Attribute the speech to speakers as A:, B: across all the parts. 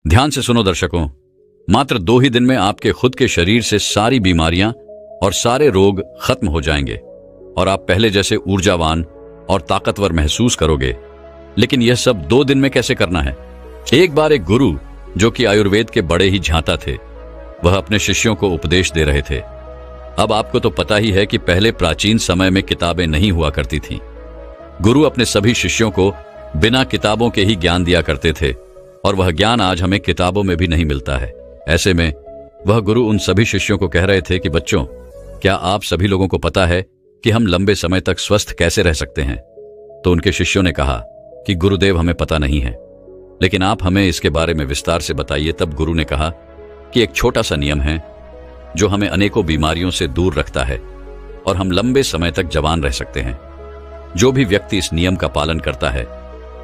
A: ध्यान से सुनो दर्शकों, मात्र 2 ही दिन में आपके खुद के शरीर से सारी बीमारियां और सारे रोग खत्म हो जाएंगे और आप पहले जैसे ऊर्जावान और ताकतवर महसूस करोगे। लेकिन यह सब 2 दिन में कैसे करना है? एक बार एक गुरु जो कि आयुर्वेद के बड़े ही झांता थे, वह अपने शिष्यों को उपदेश दे रहे थे। अब आपको तो पता ही है कि पहले प्राचीन समय में किताबें नहीं हुआ करती थीं। गुरु अपने सभी शिष्यों को बिना किताबों के ही ज्ञान दिया करते थे और वह ज्ञान आज हमें किताबों में भी नहीं मिलता है। ऐसे में वह गुरु उन सभी शिष्यों को कह रहे थे कि बच्चों, क्या आप सभी लोगों को पता है कि हम लंबे समय तक स्वस्थ कैसे रह सकते हैं? तो उनके शिष्यों ने कहा कि गुरुदेव, हमें पता नहीं है, लेकिन आप हमें इसके बारे में विस्तार से बताइए। तब गुरु ने कहा कि एक छोटा सा नियम है जो हमें अनेकों बीमारियों से दूर रखता है और हम लंबे समय तक जवान रह सकते हैं। जो भी व्यक्ति इस नियम का पालन करता है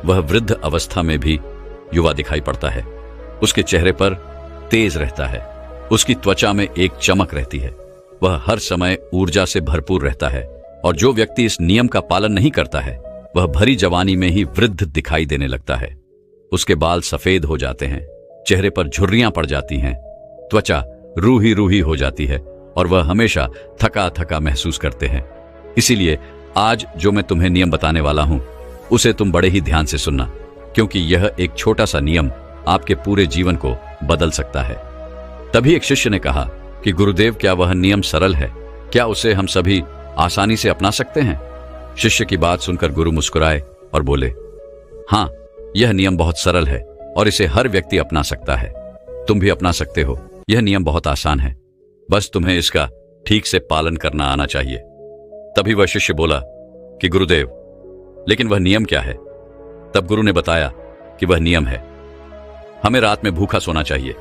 A: वह वृद्ध अवस्था में भी युवा दिखाई पड़ता है। उसके चेहरे पर तेज रहता है, उसकी त्वचा में एक चमक रहती है, वह हर समय ऊर्जा से भरपूर रहता है। और जो व्यक्ति इस नियम का पालन नहीं करता है वह भरी जवानी में ही वृद्ध दिखाई देने लगता है। उसके बाल सफेद हो जाते हैं, चेहरे पर झुर्रियां पड़ जाती हैं, त्वचा रूही रूही हो जाती है और वह हमेशा थका थका महसूस करते हैं। इसीलिए आज जो मैं तुम्हें नियम बताने वाला हूं उसे तुम बड़े ही ध्यान से सुनना, क्योंकि यह एक छोटा सा नियम आपके पूरे जीवन को बदल सकता है। तभी एक शिष्य ने कहा कि गुरुदेव, क्या वह नियम सरल है? क्या उसे हम सभी आसानी से अपना सकते हैं? शिष्य की बात सुनकर गुरु मुस्कुराए और बोले, हाँ, यह नियम बहुत सरल है और इसे हर व्यक्ति अपना सकता है। तुम भी अपना सकते हो। यह नियम बहुत आसान है, बस तुम्हें इसका ठीक से पालन करना आना चाहिए। तभी वह शिष्य बोला कि गुरुदेव, लेकिन वह नियम क्या है? तब गुरु ने बताया कि वह नियम है, हमें रात में भूखा सोना चाहिए।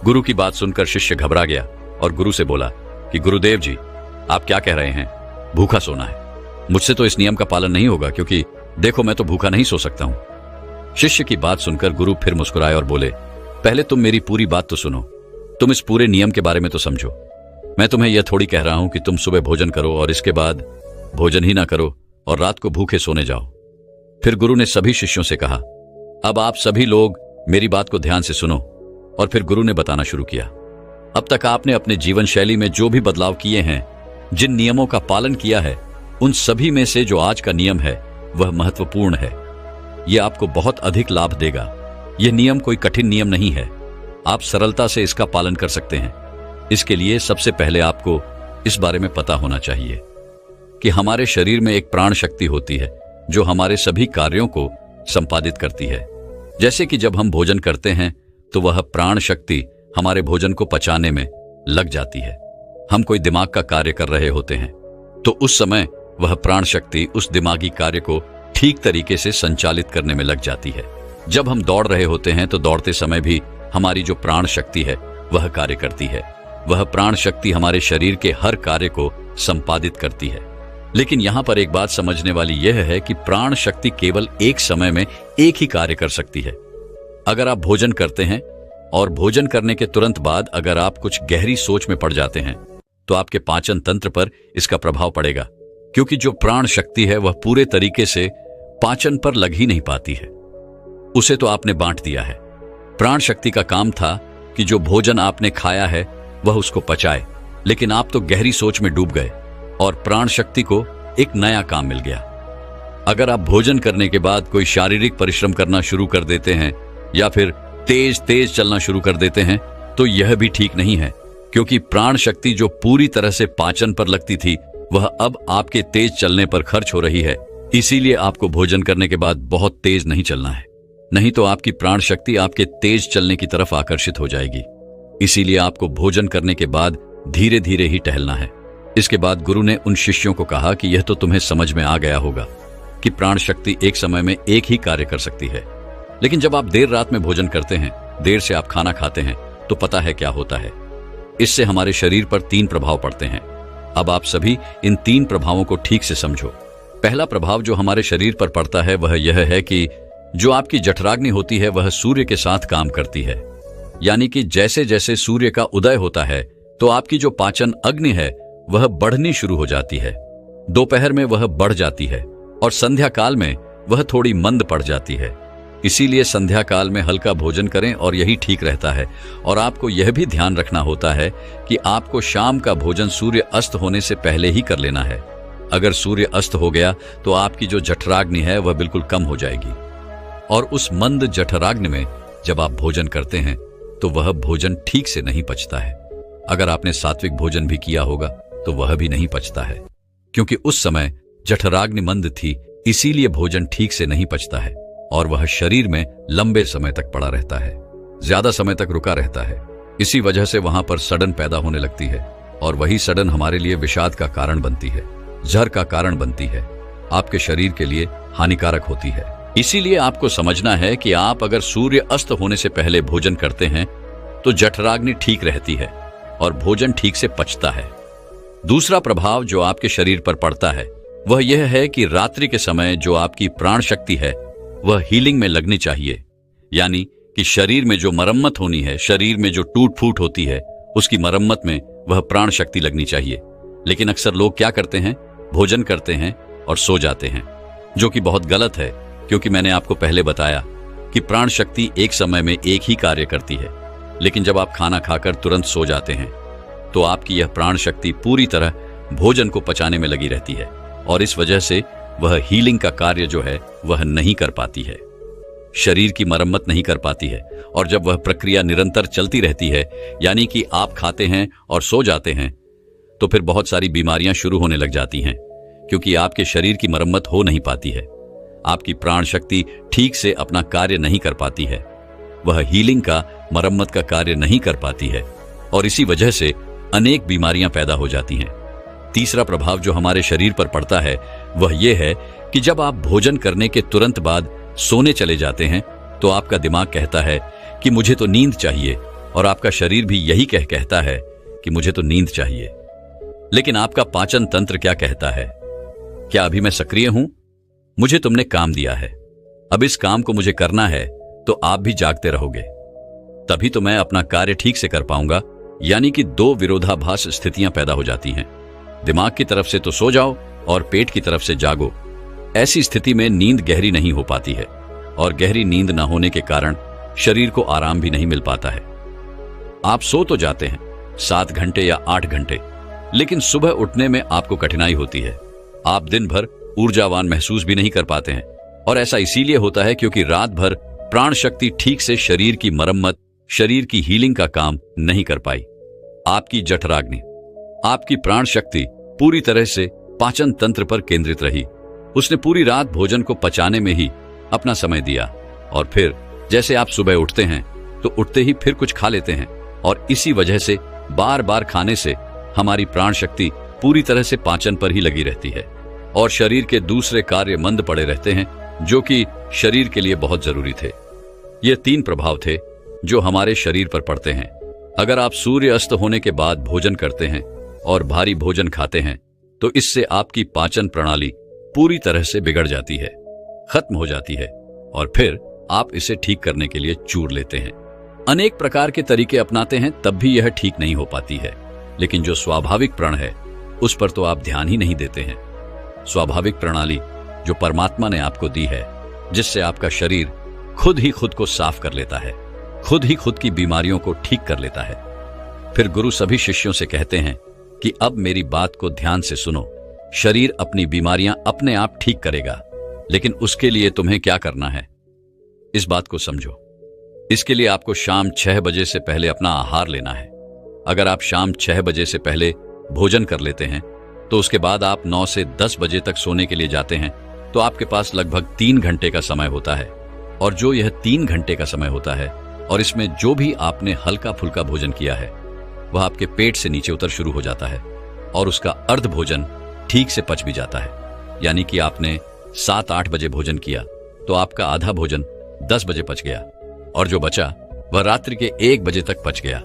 A: गुरु की बात सुनकर शिष्य घबरा गया और गुरु से बोला कि गुरुदेव जी, आप क्या कह रहे हैं? भूखा सोना है? मुझसे तो इस नियम का पालन नहीं होगा, क्योंकि देखो, मैं तो भूखा नहीं सो सकता हूं। शिष्य की बात सुनकर गुरु फिर मुस्कुराए और बोले, पहले तुम मेरी पूरी बात तो सुनो, तुम इस पूरे नियम के बारे में तो समझो। मैं तुम्हें यह थोड़ी कह रहा हूं कि तुम सुबह भोजन करो और इसके बाद भोजन ही ना करो और रात को भूखे सोने जाओ। फिर गुरु ने सभी शिष्यों से कहा, अब आप सभी लोग मेरी बात को ध्यान से सुनो। और फिर गुरु ने बताना शुरू किया, अब तक आपने अपने जीवन शैली में जो भी बदलाव किए हैं, जिन नियमों का पालन किया है, उन सभी में से जो आज का नियम है वह महत्वपूर्ण है। यह आपको बहुत अधिक लाभ देगा। यह नियम कोई कठिन नियम नहीं है, आप सरलता से इसका पालन कर सकते हैं। इसके लिए सबसे पहले आपको इस बारे में पता होना चाहिए कि हमारे शरीर में एक प्राण शक्ति होती है जो हमारे सभी कार्यों को संपादित करती है। जैसे कि जब हम भोजन करते हैं तो वह प्राण शक्ति हमारे भोजन को पचाने में लग जाती है। हम कोई दिमाग का कार्य कर रहे होते हैं तो उस समय वह प्राण शक्ति उस दिमागी कार्य को ठीक तरीके से संचालित करने में लग जाती है। जब हम दौड़ रहे होते हैं तो दौड़ते समय भी हमारी जो प्राण शक्ति है वह कार्य करती है। वह प्राण शक्ति हमारे शरीर के हर कार्य को संपादित करती है। लेकिन यहां पर एक बात समझने वाली यह है कि प्राण शक्ति केवल एक समय में एक ही कार्य कर सकती है। अगर आप भोजन करते हैं और भोजन करने के तुरंत बाद अगर आप कुछ गहरी सोच में पड़ जाते हैं तो आपके पाचन तंत्र पर इसका प्रभाव पड़ेगा, क्योंकि जो प्राण शक्ति है वह पूरे तरीके से पाचन पर लग ही नहीं पाती है। उसे तो आपने बांट दिया है। प्राण शक्ति का काम था कि जो भोजन आपने खाया है वह उसको पचाए, लेकिन आप तो गहरी सोच में डूब गए और प्राण शक्ति को एक नया काम मिल गया। अगर आप भोजन करने के बाद कोई शारीरिक परिश्रम करना शुरू कर देते हैं या फिर तेज तेज चलना शुरू कर देते हैं तो यह भी ठीक नहीं है, क्योंकि प्राण शक्ति जो पूरी तरह से पाचन पर लगती थी वह अब आपके तेज चलने पर खर्च हो रही है। इसीलिए आपको भोजन करने के बाद बहुत तेज नहीं चलना है, नहीं तो आपकी प्राण शक्ति आपके तेज चलने की तरफ आकर्षित हो जाएगी। इसीलिए आपको भोजन करने के बाद धीरे धीरे ही टहलना है। इसके बाद गुरु ने उन शिष्यों को कहा कि यह तो तुम्हें समझ में आ गया होगा कि प्राण शक्ति एक समय में एक ही कार्य कर सकती है। लेकिन जब आप देर रात में भोजन करते हैं, देर से आप खाना खाते हैं, तो पता है क्या होता है? इससे हमारे शरीर पर 3 प्रभाव पड़ते हैं। अब आप सभी इन 3 प्रभावों को ठीक से समझो। पहला प्रभाव जो हमारे शरीर पर पड़ता है वह यह है कि जो आपकी जठराग्नि होती है वह सूर्य के साथ काम करती है। यानी कि जैसे जैसे सूर्य का उदय होता है तो आपकी जो पाचन अग्नि है वह बढ़नी शुरू हो जाती है। दोपहर में वह बढ़ जाती है और संध्या काल में वह थोड़ी मंद पड़ जाती है। इसीलिए संध्या काल में हल्का भोजन करें और यही ठीक रहता है। और आपको यह भी ध्यान रखना होता है कि आपको शाम का भोजन सूर्य अस्त होने से पहले ही कर लेना है। अगर सूर्य अस्त हो गया तो आपकी जो जठराग्नि है वह बिल्कुल कम हो जाएगी, और उस मंद जठराग्नि में जब आप भोजन करते हैं तो वह भोजन ठीक से नहीं पचता है। अगर आपने सात्विक भोजन भी किया होगा तो वह भी नहीं पचता है, क्योंकि उस समय जठराग्नि मंद थी, इसीलिए भोजन ठीक से नहीं पचता है और वह शरीर में लंबे समय तक पड़ा रहता है, ज्यादा समय तक रुका रहता है। इसी वजह से वहां पर सड़न पैदा होने लगती है, और वही सड़न हमारे लिए विषाद का कारण बनती है, जहर का कारण बनती है, आपके शरीर के लिए हानिकारक होती है। इसीलिए आपको समझना है कि आप अगर सूर्य अस्त होने से पहले भोजन करते हैं तो जठराग्नि ठीक रहती है और भोजन ठीक से पचता है। दूसरा प्रभाव जो आपके शरीर पर पड़ता है वह यह है कि रात्रि के समय जो आपकी प्राण शक्ति है वह हीलिंग में लगनी चाहिए, यानी कि शरीर में जो मरम्मत होनी है, शरीर में जो टूट फूट होती है, उसकी मरम्मत में वह प्राण शक्ति लगनी चाहिए। लेकिन अक्सर लोग क्या करते हैं, भोजन करते हैं और सो जाते हैं, जो कि बहुत गलत है, क्योंकि मैंने आपको पहले बताया कि प्राण शक्ति एक समय में एक ही कार्य करती है। लेकिन जब आप खाना खाकर तुरंत सो जाते हैं तो आपकी यह प्राण शक्ति पूरी तरह भोजन को पचाने में लगी रहती है, और इस वजह से वह हीलिंग का कार्य जो है वह नहीं कर पाती है, शरीर की मरम्मत नहीं कर पाती है। और जब वह प्रक्रिया निरंतर चलती रहती है, यानी कि आप खाते हैं और सो जाते हैं, तो फिर बहुत सारी बीमारियां शुरू होने लग जाती हैं, क्योंकि आपके शरीर की मरम्मत हो नहीं पाती है, आपकी प्राण शक्ति ठीक से अपना कार्य नहीं कर पाती है, वह हीलिंग का, मरम्मत का कार्य नहीं कर पाती है, और इसी वजह से अनेक बीमारियां पैदा हो जाती हैं। तीसरा प्रभाव जो हमारे शरीर पर पड़ता है वह यह है कि जब आप भोजन करने के तुरंत बाद सोने चले जाते हैं तो आपका दिमाग कहता है कि मुझे तो नींद चाहिए, और आपका शरीर भी यही कहता है कि मुझे तो नींद चाहिए। लेकिन आपका पाचन तंत्र क्या कहता है, क्या अभी मैं सक्रिय हूं? मुझे तुमने काम दिया है, अब इस काम को मुझे करना है, तो आप भी जागते रहोगे, तभी तो मैं अपना कार्य ठीक से कर पाऊंगा। यानी कि दो विरोधाभास स्थितियां पैदा हो जाती हैं, दिमाग की तरफ से तो सो जाओ और पेट की तरफ से जागो। ऐसी स्थिति में नींद गहरी नहीं हो पाती है, और गहरी नींद न होने के कारण शरीर को आराम भी नहीं मिल पाता है। आप सो तो जाते हैं 7 घंटे या 8 घंटे, लेकिन सुबह उठने में आपको कठिनाई होती है, आप दिन भर ऊर्जावान महसूस भी नहीं कर पाते हैं। और ऐसा इसीलिए होता है क्योंकि रात भर प्राण शक्ति ठीक से शरीर की मरम्मत, शरीर की हीलिंग का काम नहीं कर पाई। आपकी जठराग्नि, आपकी प्राण शक्ति पूरी तरह से पाचन तंत्र पर केंद्रित रही, उसने पूरी रात भोजन को पचाने में ही अपना समय दिया, और फिर जैसे आप सुबह उठते हैं तो उठते ही फिर कुछ खा लेते हैं, और इसी वजह से बार बार खाने से हमारी प्राण शक्ति पूरी तरह से पाचन पर ही लगी रहती है, और शरीर के दूसरे कार्य मंद पड़े रहते हैं जो कि शरीर के लिए बहुत जरूरी थे। ये 3 प्रभाव थे जो हमारे शरीर पर पड़ते हैं। अगर आप सूर्य अस्त होने के बाद भोजन करते हैं और भारी भोजन खाते हैं तो इससे आपकी पाचन प्रणाली पूरी तरह से बिगड़ जाती है, खत्म हो जाती है, और फिर आप इसे ठीक करने के लिए चूर लेते हैं। अनेक प्रकार के तरीके अपनाते हैं, तब भी यह ठीक नहीं हो पाती है। लेकिन जो स्वाभाविक प्रण है उस पर तो आप ध्यान ही नहीं देते हैं। स्वाभाविक प्रणाली जो परमात्मा ने आपको दी है, जिससे आपका शरीर खुद ही खुद को साफ कर लेता है, खुद ही खुद की बीमारियों को ठीक कर लेता है। फिर गुरु सभी शिष्यों से कहते हैं कि अब मेरी बात को ध्यान से सुनो, शरीर अपनी बीमारियां अपने आप ठीक करेगा, लेकिन उसके लिए तुम्हें क्या करना है, इस बात को समझो। इसके लिए आपको शाम 6 बजे से पहले अपना आहार लेना है। अगर आप शाम 6 बजे से पहले भोजन कर लेते हैं तो उसके बाद आप 9 से 10 बजे तक सोने के लिए जाते हैं, तो आपके पास लगभग 3 घंटे का समय होता है। और जो यह 3 घंटे का समय होता है और इसमें जो भी आपने हल्का फुल्का भोजन किया है वह आपके पेट से नीचे उतर शुरू हो जाता है, और उसका अर्ध भोजन ठीक से पच भी जाता है। यानी कि आपने 7-8 बजे भोजन किया तो आपका आधा भोजन 10 बजे पच गया, और जो बचा वह रात्रि के 1 बजे तक पच गया।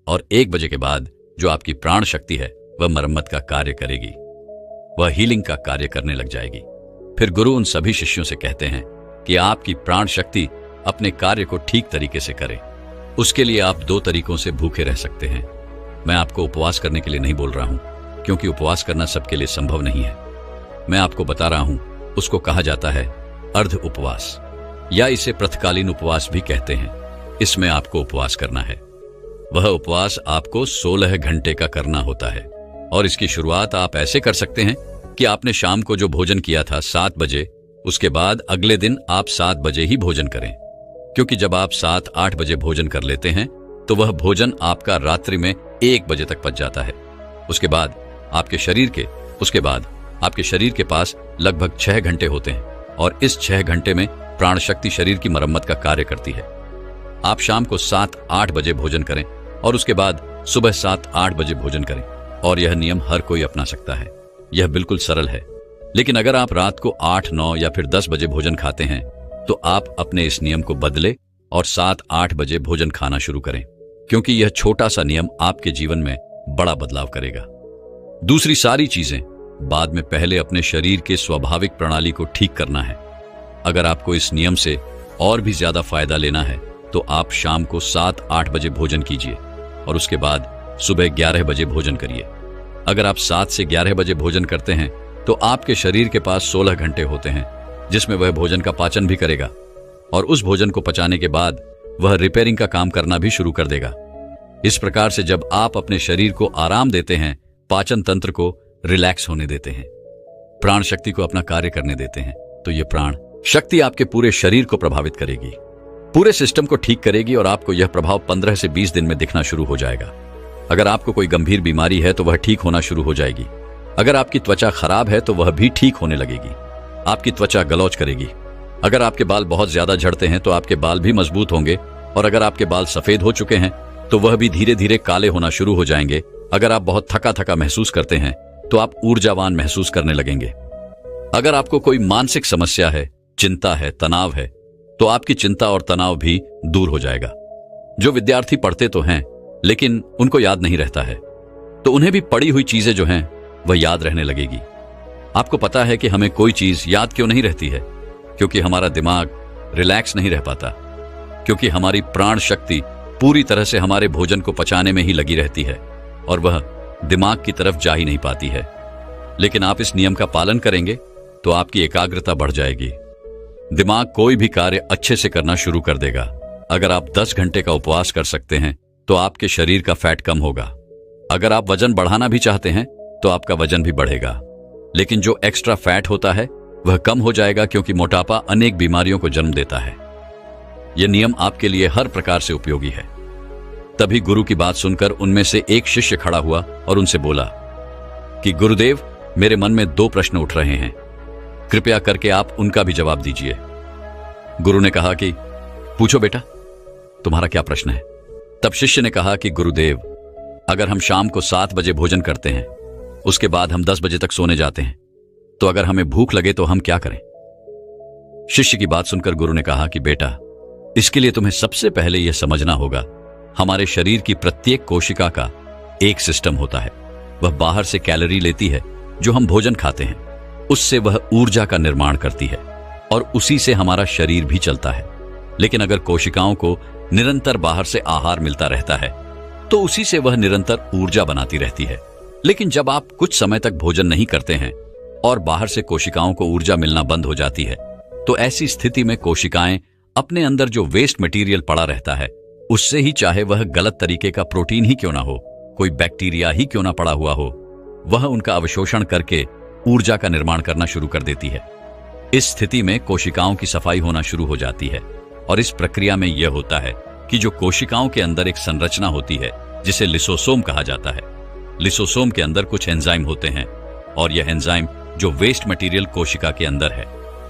A: और 1 बजे के बाद जो आपकी प्राण शक्ति है वह मरम्मत का कार्य करेगी, वह हीलिंग का कार्य करने लग जाएगी। फिर गुरु उन सभी शिष्यों से कहते हैं कि आपकी प्राण शक्ति अपने कार्य को ठीक तरीके से करे। उसके लिए आप 2 तरीकों से भूखे रह सकते हैं। मैं आपको उपवास करने के लिए नहीं बोल रहा हूं, क्योंकि उपवास करना सबके लिए संभव नहीं है। मैं आपको बता रहा हूं, उसको कहा जाता है अर्ध उपवास। या इसे प्रातःकालीन उपवास भी कहते हैं। इसमें आपको उपवास करना है। वह उपवास आपको 16 घंटे का करना होता है और इसकी शुरुआत आप ऐसे कर सकते हैं कि आपने शाम को जो भोजन किया था 7 बजे, उसके बाद अगले दिन आप 7 बजे ही भोजन करें, क्योंकि जब आप 7-8 बजे भोजन कर लेते हैं तो वह भोजन आपका रात्रि में 1 बजे तक पच जाता है। उसके बाद आपके शरीर के पास लगभग 6 घंटे होते हैं और इस 6 घंटे में प्राण शक्ति शरीर की मरम्मत का कार्य करती है। आप शाम को 7-8 बजे भोजन करें और उसके बाद सुबह 7-8 बजे भोजन करें, और यह नियम हर कोई अपना सकता है। यह बिल्कुल सरल है। लेकिन अगर आप रात को 8-9 या फिर 10 बजे भोजन खाते हैं तो आप अपने इस नियम को बदले और 7-8 बजे भोजन खाना शुरू करें, क्योंकि यह छोटा सा नियम आपके जीवन में बड़ा बदलाव करेगा। दूसरी सारी चीजें बाद में, पहले अपने शरीर के स्वाभाविक प्रणाली को ठीक करना है। अगर आपको इस नियम से और भी ज्यादा फायदा लेना है तो आप शाम को 7-8 बजे भोजन कीजिए और उसके बाद सुबह 11 बजे भोजन करिए। अगर आप 7 से 11 बजे भोजन करते हैं तो आपके शरीर के पास 16 घंटे होते हैं जिसमें वह भोजन का पाचन भी करेगा, और उस भोजन को पचाने के बाद वह रिपेयरिंग का काम करना भी शुरू कर देगा। इस प्रकार से जब आप अपने शरीर को आराम देते हैं, पाचन तंत्र को रिलैक्स होने देते हैं, प्राण शक्ति को अपना कार्य करने देते हैं, तो यह प्राण शक्ति आपके पूरे शरीर को प्रभावित करेगी, पूरे सिस्टम को ठीक करेगी और आपको यह प्रभाव 15 से 20 दिन में दिखना शुरू हो जाएगा। अगर आपको कोई गंभीर बीमारी है तो वह ठीक होना शुरू हो जाएगी। अगर आपकी त्वचा खराब है तो वह भी ठीक होने लगेगी। आपकी त्वचा गलौज करेगी। अगर आपके बाल बहुत ज्यादा झड़ते हैं तो आपके बाल भी मजबूत होंगे, और अगर आपके बाल सफेद हो चुके हैं तो वह भी धीरे धीरे काले होना शुरू हो जाएंगे। अगर आप बहुत थका थका महसूस करते हैं तो आप ऊर्जावान महसूस करने लगेंगे। अगर आपको कोई मानसिक समस्या है, चिंता है, तनाव है, तो आपकी चिंता और तनाव भी दूर हो जाएगा। जो विद्यार्थी पढ़ते तो हैं लेकिन उनको याद नहीं रहता है, तो उन्हें भी पढ़ी हुई चीजें जो हैं वह याद रहने लगेगी। आपको पता है कि हमें कोई चीज याद क्यों नहीं रहती है? क्योंकि हमारा दिमाग रिलैक्स नहीं रह पाता, क्योंकि हमारी प्राण शक्ति पूरी तरह से हमारे भोजन को पचाने में ही लगी रहती है और वह दिमाग की तरफ जा ही नहीं पाती है। लेकिन आप इस नियम का पालन करेंगे तो आपकी एकाग्रता बढ़ जाएगी। दिमाग कोई भी कार्य अच्छे से करना शुरू कर देगा। अगर आप 10 घंटे का उपवास कर सकते हैं तो आपके शरीर का फैट कम होगा। अगर आप वजन बढ़ाना भी चाहते हैं तो आपका वजन भी बढ़ेगा, लेकिन जो एक्स्ट्रा फैट होता है वह कम हो जाएगा, क्योंकि मोटापा अनेक बीमारियों को जन्म देता है। यह नियम आपके लिए हर प्रकार से उपयोगी है। तभी गुरु की बात सुनकर उनमें से एक शिष्य खड़ा हुआ और उनसे बोला कि गुरुदेव, मेरे मन में 2 प्रश्न उठ रहे हैं, कृपया करके आप उनका भी जवाब दीजिए। गुरु ने कहा कि पूछो बेटा, तुम्हारा क्या प्रश्न है? तब शिष्य ने कहा कि गुरुदेव, अगर हम शाम को 7 बजे भोजन करते हैं, उसके बाद हम 10 बजे तक सोने जाते हैं, तो अगर हमें भूख लगे तो हम क्या करें? शिष्य की बात सुनकर गुरु ने कहा कि बेटा, इसके लिए तुम्हें सबसे पहले यह समझना होगा, हमारे शरीर की प्रत्येक कोशिका का एक सिस्टम होता है। वह बाहर से कैलोरी लेती है जो हम भोजन खाते हैं, उससे वह ऊर्जा का निर्माण करती है और उसी से हमारा शरीर भी चलता है। लेकिन अगर कोशिकाओं को निरंतर बाहर से आहार मिलता रहता है तो उसी से वह निरंतर ऊर्जा बनाती रहती है। लेकिन जब आप कुछ समय तक भोजन नहीं करते हैं और बाहर से कोशिकाओं को ऊर्जा मिलना बंद हो जाती है, तो ऐसी स्थिति में कोशिकाएं अपने अंदर जो वेस्ट मटेरियल पड़ा रहता है उससे ही, चाहे वह गलत तरीके का प्रोटीन ही क्यों ना हो, कोई बैक्टीरिया ही क्यों ना पड़ा हुआ हो, वह उनका अवशोषण करके ऊर्जा का निर्माण करना शुरू कर देती है। इस स्थिति में कोशिकाओं की सफाई होना शुरू हो जाती है और इस प्रक्रिया में यह होता है कि जो कोशिकाओं के अंदर एक संरचना होती है जिसे लिसोसोम कहा जाता है। लिसोसोम के अंदर कुछ एंजाइम होते हैं और यह एंजाइम जो वेस्ट मटेरियल कोशिका के अंदर है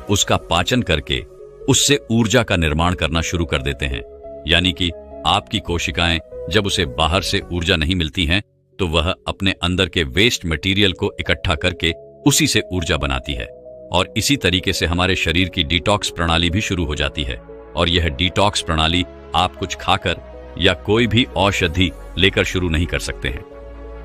A: उसका पाचन करके उससे ऊर्जा का निर्माण करना शुरू कर देते हैं। यानी कि आपकी कोशिकाएं जब उसे बाहर से ऊर्जा नहीं मिलती हैं तो वह अपने अंदर के वेस्ट मटेरियल को इकट्ठा करके उसी से ऊर्जा बनाती है। और इसी तरीके से हमारे शरीर की डिटॉक्स प्रणाली भी शुरू हो जाती है। और यह डिटॉक्स प्रणाली आप कुछ खाकर या कोई भी औषधि लेकर शुरू नहीं कर सकते हैं।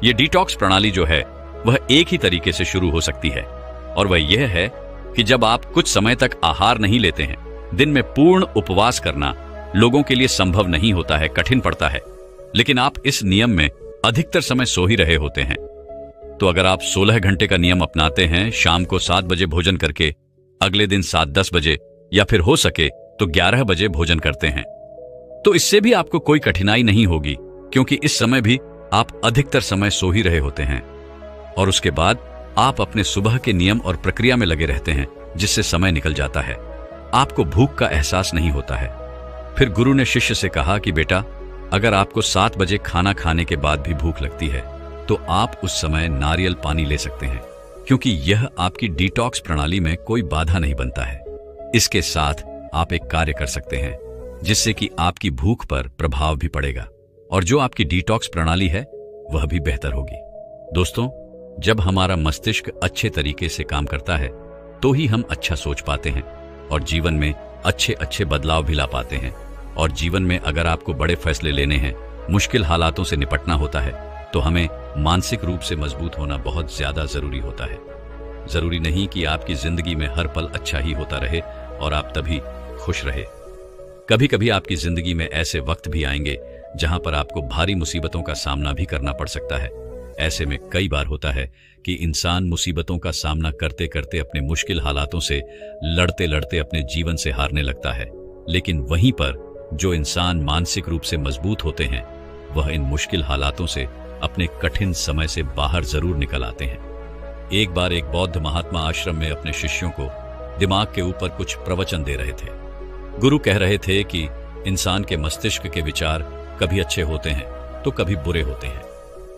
A: यह डिटॉक्स प्रणाली जो है वह एक ही तरीके से शुरू हो सकती है और वह यह है कि जब आप कुछ समय तक आहार नहीं लेते हैं। दिन में पूर्ण उपवास करना लोगों के लिए संभव नहीं होता है, कठिन पड़ता है, लेकिन आप इस नियम में अधिकतर समय सो ही रहे होते हैं। तो अगर आप 16 घंटे का नियम अपनाते हैं, शाम को 7 बजे भोजन करके अगले दिन 7-10 बजे या फिर हो सके तो 11 बजे भोजन करते हैं, तो इससे भी आपको कोई कठिनाई नहीं होगी, क्योंकि इस समय भी आप अधिकतर समय सो ही रहे होते हैं। और उसके बाद आप अपने सुबह के नियम और प्रक्रिया में लगे रहते हैं, जिससे समय निकल जाता है, आपको भूख का एहसास नहीं होता है। फिर गुरु ने शिष्य से कहा कि बेटा, अगर आपको 7 बजे खाना खाने के बाद भी भूख लगती है तो आप उस समय नारियल पानी ले सकते हैं, क्योंकि यह आपकी डिटॉक्स प्रणाली में कोई बाधा नहीं बनता है। इसके साथ आप एक कार्य कर सकते हैं जिससे कि आपकी भूख पर प्रभाव भी पड़ेगा और जो आपकी डिटॉक्स प्रणाली है वह भी बेहतर होगी। दोस्तों, जब हमारा मस्तिष्क अच्छे तरीके से काम करता है तो ही हम अच्छा सोच पाते हैं और जीवन में अच्छे अच्छे बदलाव भी ला पाते हैं। और जीवन में अगर आपको बड़े फैसले लेने हैं, मुश्किल हालातों से निपटना होता है, तो हमें मानसिक रूप से मजबूत होना बहुत ज्यादा जरूरी होता है। जरूरी नहीं कि आपकी जिंदगी में हर पल अच्छा ही होता रहे और आप तभी खुश रहे। कभी कभी आपकी जिंदगी में ऐसे वक्त भी आएंगे जहां पर आपको भारी मुसीबतों का सामना भी करना पड़ सकता है। ऐसे में कई बार होता है कि इंसान मुसीबतों का सामना करते करते अपने मुश्किल हालातों से लड़ते लड़ते अपने जीवन से हारने लगता है, लेकिन वहीं पर जो इंसान मानसिक रूप से मजबूत होते हैं वह इन मुश्किल हालातों से अपने कठिन समय से बाहर जरूर निकल आते हैं। एक बार एक बौद्ध महात्मा आश्रम में अपने शिष्यों को दिमाग के ऊपर कुछ प्रवचन दे रहे थे। गुरु कह रहे थे कि इंसान के मस्तिष्क के विचार कभी अच्छे होते हैं तो कभी बुरे होते हैं।